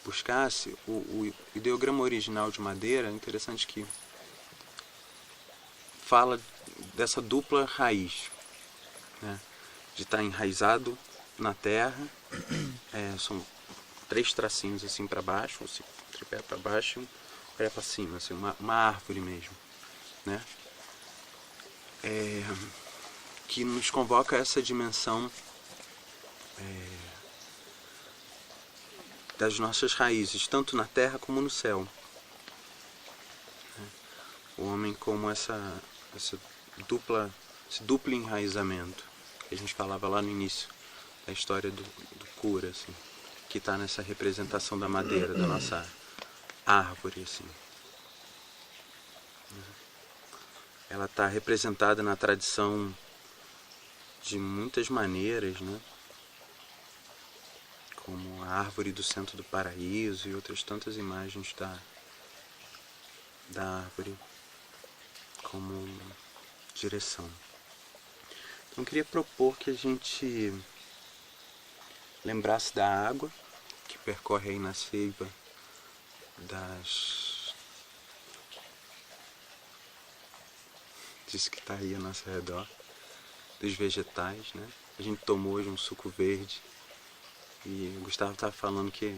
buscasse o ideograma original de madeira. É interessante que fala dessa dupla raiz, né? De estar enraizado na terra. São 3 tracinhos assim para baixo, assim, tripé para baixo e um pé para cima, assim, uma árvore mesmo, né? Que nos convoca a essa dimensão das nossas raízes, tanto na terra como no céu. O homem como esse duplo enraizamento que a gente falava lá no início da história do cura, assim, que está nessa representação da madeira, da nossa árvore, assim. Ela está representada na tradição de muitas maneiras, né? Como a árvore do centro do paraíso e outras tantas imagens da árvore como direção. Então eu queria propor que a gente lembrasse da água que percorre aí na seiva disso que está aí ao nosso redor, dos vegetais, né? A gente tomou hoje um suco verde e o Gustavo estava falando que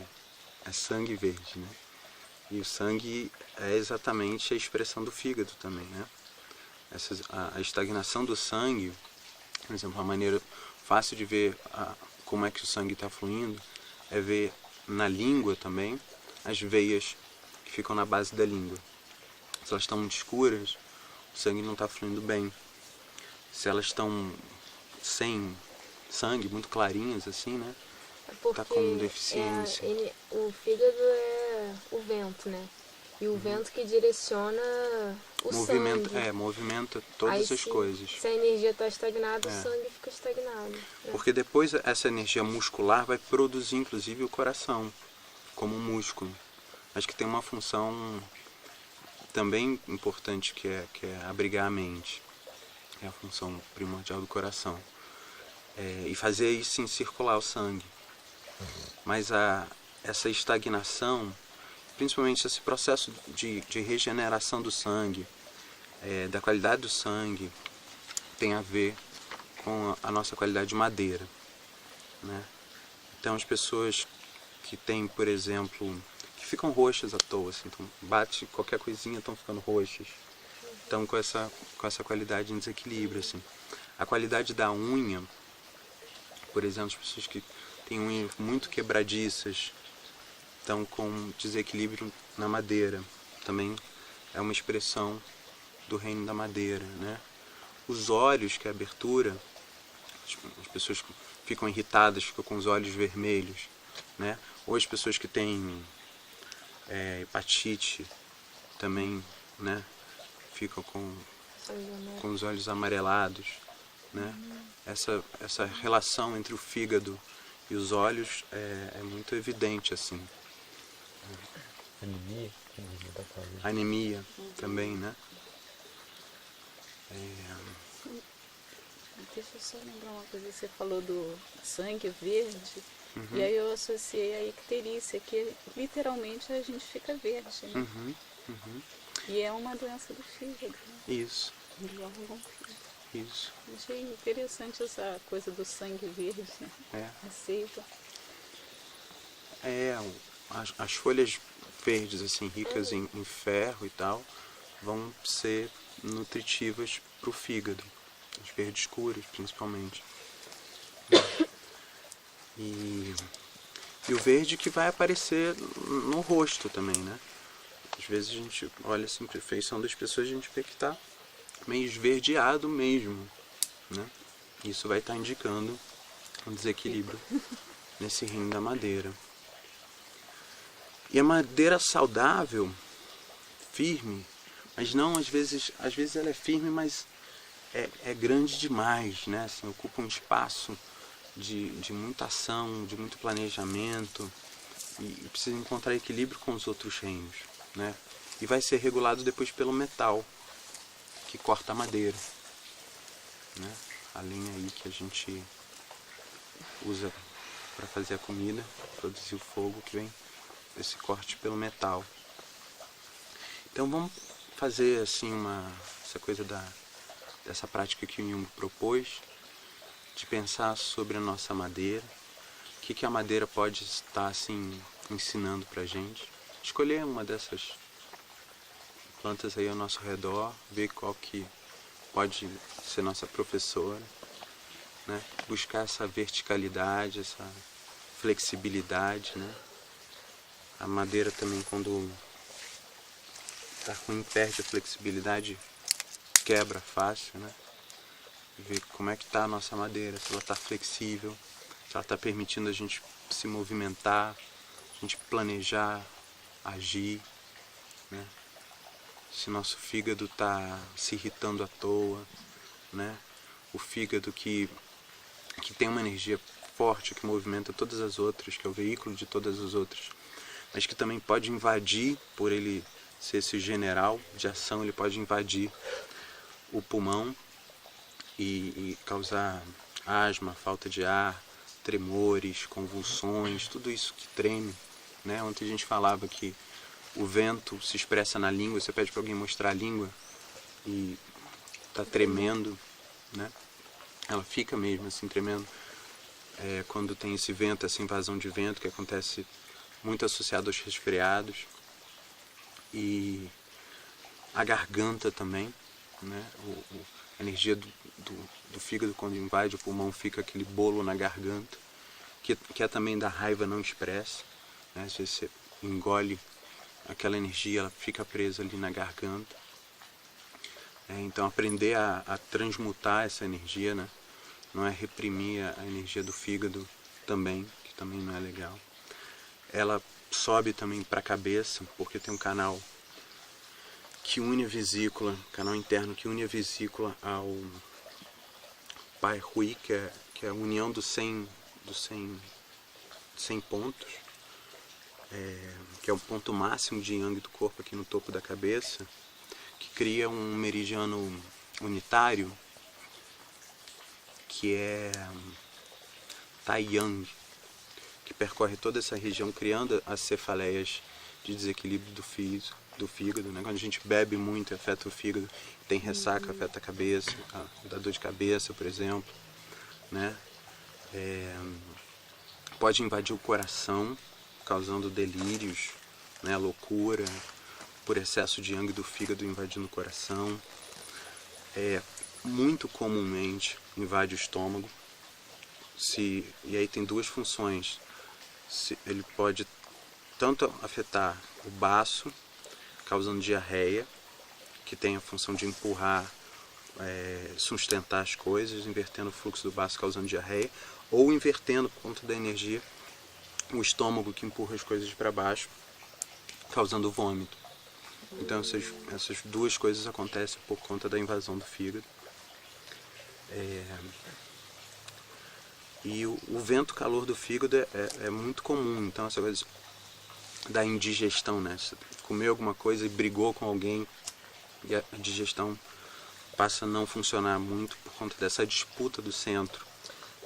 é sangue verde, né? E o sangue é exatamente a expressão do fígado também, né? A estagnação do sangue Por exemplo, uma maneira fácil de ver como é que o sangue está fluindo é ver na língua também as veias que ficam na base da língua. Se elas estão muito escuras, o sangue não está fluindo bem. Se elas estão sem sangue, muito clarinhas assim, né? Porque Tá com deficiência. o fígado é o vento, né? E o vento que direciona o sangue. Movimenta todas Aí, as coisas. Se a energia está estagnada, o sangue fica estagnado. Né? Porque depois essa energia muscular vai produzir inclusive o coração, como um músculo. Mas que tem uma função também importante que é abrigar a mente. É a função primordial do coração. E fazer isso sim circular o sangue. Mas essa estagnação, principalmente esse processo de regeneração do sangue, da qualidade do sangue, tem a ver com a nossa qualidade de madeira, né? Então as pessoas que têm, por exemplo, que ficam roxas à toa, assim, então bate qualquer coisinha, estão ficando roxas, estão com essa qualidade em desequilíbrio, assim. A qualidade da unha, por exemplo, as pessoas que têm unhas muito quebradiças, estão com desequilíbrio na madeira, também é uma expressão do reino da madeira, né? Os olhos, que é a abertura, as pessoas que ficam irritadas, ficam com os olhos vermelhos, né? Ou as pessoas que têm hepatite também, né? Ficam com os olhos amarelados, né? Essa relação entre o fígado e os olhos é muito evidente, assim. Anemia também, né? Deixa eu só lembrar uma coisa, você falou do sangue verde, e aí eu associei a icterícia, que literalmente a gente fica verde, né? E é uma doença do fígado, né? Isso. Do órgão fígado. Isso. Achei interessante essa coisa do sangue verde, né? A seiva. As folhas verdes, assim, ricas em ferro e tal, vão ser nutritivas para o fígado. Os verdes escuros, principalmente. E o verde que vai aparecer no rosto também, né? Às vezes a gente olha assim para a feição das pessoas, a gente vê que está meio esverdeado mesmo, né? Isso vai estar indicando um desequilíbrio nesse rim da madeira. E a madeira saudável, firme, mas não, às vezes ela é firme, mas é grande demais, né? Assim, ocupa um espaço de muita ação, de muito planejamento, e precisa encontrar equilíbrio com os outros reinos, né? E vai ser regulado depois pelo metal, que corta a madeira, né? A linha aí que a gente usa para fazer a comida, produzir o fogo, que vem esse corte pelo metal. Então vamos fazer assim essa coisa dessa prática que o Jung propôs, de pensar sobre a nossa madeira, o que a madeira pode estar assim ensinando pra gente. Escolher uma dessas plantas aí ao nosso redor, ver qual que pode ser nossa professora, né? Buscar essa verticalidade, essa flexibilidade, né? A madeira também, quando tá ruim, perde a flexibilidade, quebra fácil, né? Ver como é que tá a nossa madeira, se ela tá flexível, se ela tá permitindo a gente se movimentar, a gente planejar, agir, né? Se nosso fígado tá se irritando à toa, né? O fígado que tem uma energia forte, que movimenta todas as outras, que é o veículo de todas as outras, mas que também pode invadir, por ele ser esse general de ação, ele pode invadir o pulmão e causar asma, falta de ar, tremores, convulsões, tudo isso que treme, né? Ontem a gente falava que o vento se expressa na língua, você pede para alguém mostrar a língua e tá tremendo, né? Ela fica mesmo assim tremendo. Quando tem esse vento, essa invasão de vento, que acontece muito associado aos resfriados, e a garganta também, né? A energia do fígado, quando invade o pulmão, fica aquele bolo na garganta, que é também da raiva não expressa, né? Às vezes você engole aquela energia, ela fica presa ali na garganta. Então aprender a transmutar essa energia, né? Não é reprimir a energia do fígado também, que também não é legal. Ela sobe também para a cabeça, porque tem um canal que une a vesícula, canal interno que une a vesícula ao Pai Hui, que é a união dos 100 pontos, que é o ponto máximo de yang do corpo aqui no topo da cabeça, que cria um meridiano unitário, que é Taiyang, que percorre toda essa região, criando as cefaleias de desequilíbrio do fígado, né? Quando a gente bebe muito, afeta o fígado, tem ressaca, afeta a cabeça, dá dor de cabeça, por exemplo, né? Pode invadir o coração, causando delírios, né? Loucura, por excesso de yang do fígado invadindo o coração. Muito comumente invade o estômago, e aí tem duas funções. Ele pode tanto afetar o baço, causando diarreia, que tem a função de empurrar, sustentar as coisas, invertendo o fluxo do baço, causando diarreia, ou invertendo, por conta da energia, o estômago, que empurra as coisas para baixo, causando vômito. Então essas duas coisas acontecem por conta da invasão do fígado. E o vento calor do fígado é muito comum. Então essa coisa da indigestão, né? Você comeu alguma coisa e brigou com alguém, e a digestão passa a não funcionar muito por conta dessa disputa do centro.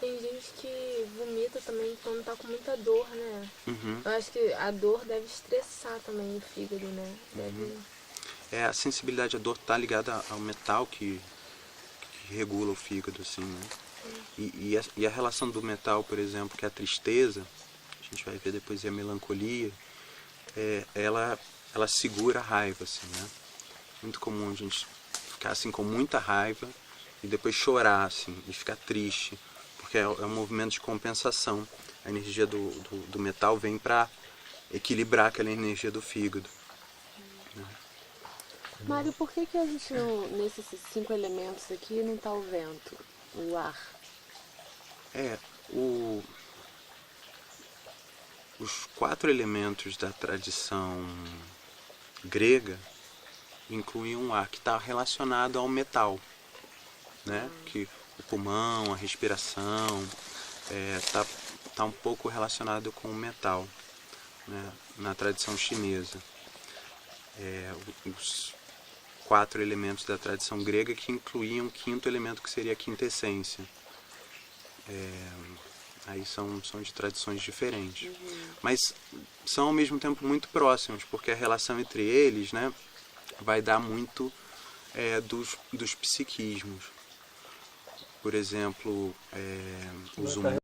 Tem gente que vomita também quando tá com muita dor, né? Uhum. Eu acho que a dor deve estressar também o fígado, né? A sensibilidade à dor está ligada ao metal que regula o fígado, assim, né? E a relação do metal, por exemplo, que é a tristeza, a gente vai ver depois, a melancolia, ela segura a raiva, assim, né? Muito comum a gente ficar assim com muita raiva e depois chorar, assim, e ficar triste, porque é um movimento de compensação. A energia do metal vem para equilibrar aquela energia do fígado. Mário, por que a gente não, nesses 5 elementos aqui, não está o vento, o ar? Os 4 elementos da tradição grega incluem um ar que está relacionado ao metal, né? Que o pulmão, a respiração, tá um pouco relacionado com o metal, né? Na tradição chinesa. Os 4 elementos da tradição grega que incluíam o 5º elemento, que seria a quintessência. Aí são de tradições diferentes, mas são ao mesmo tempo muito próximos, porque a relação entre eles, né, vai dar muito dos psiquismos. Por exemplo, os humanos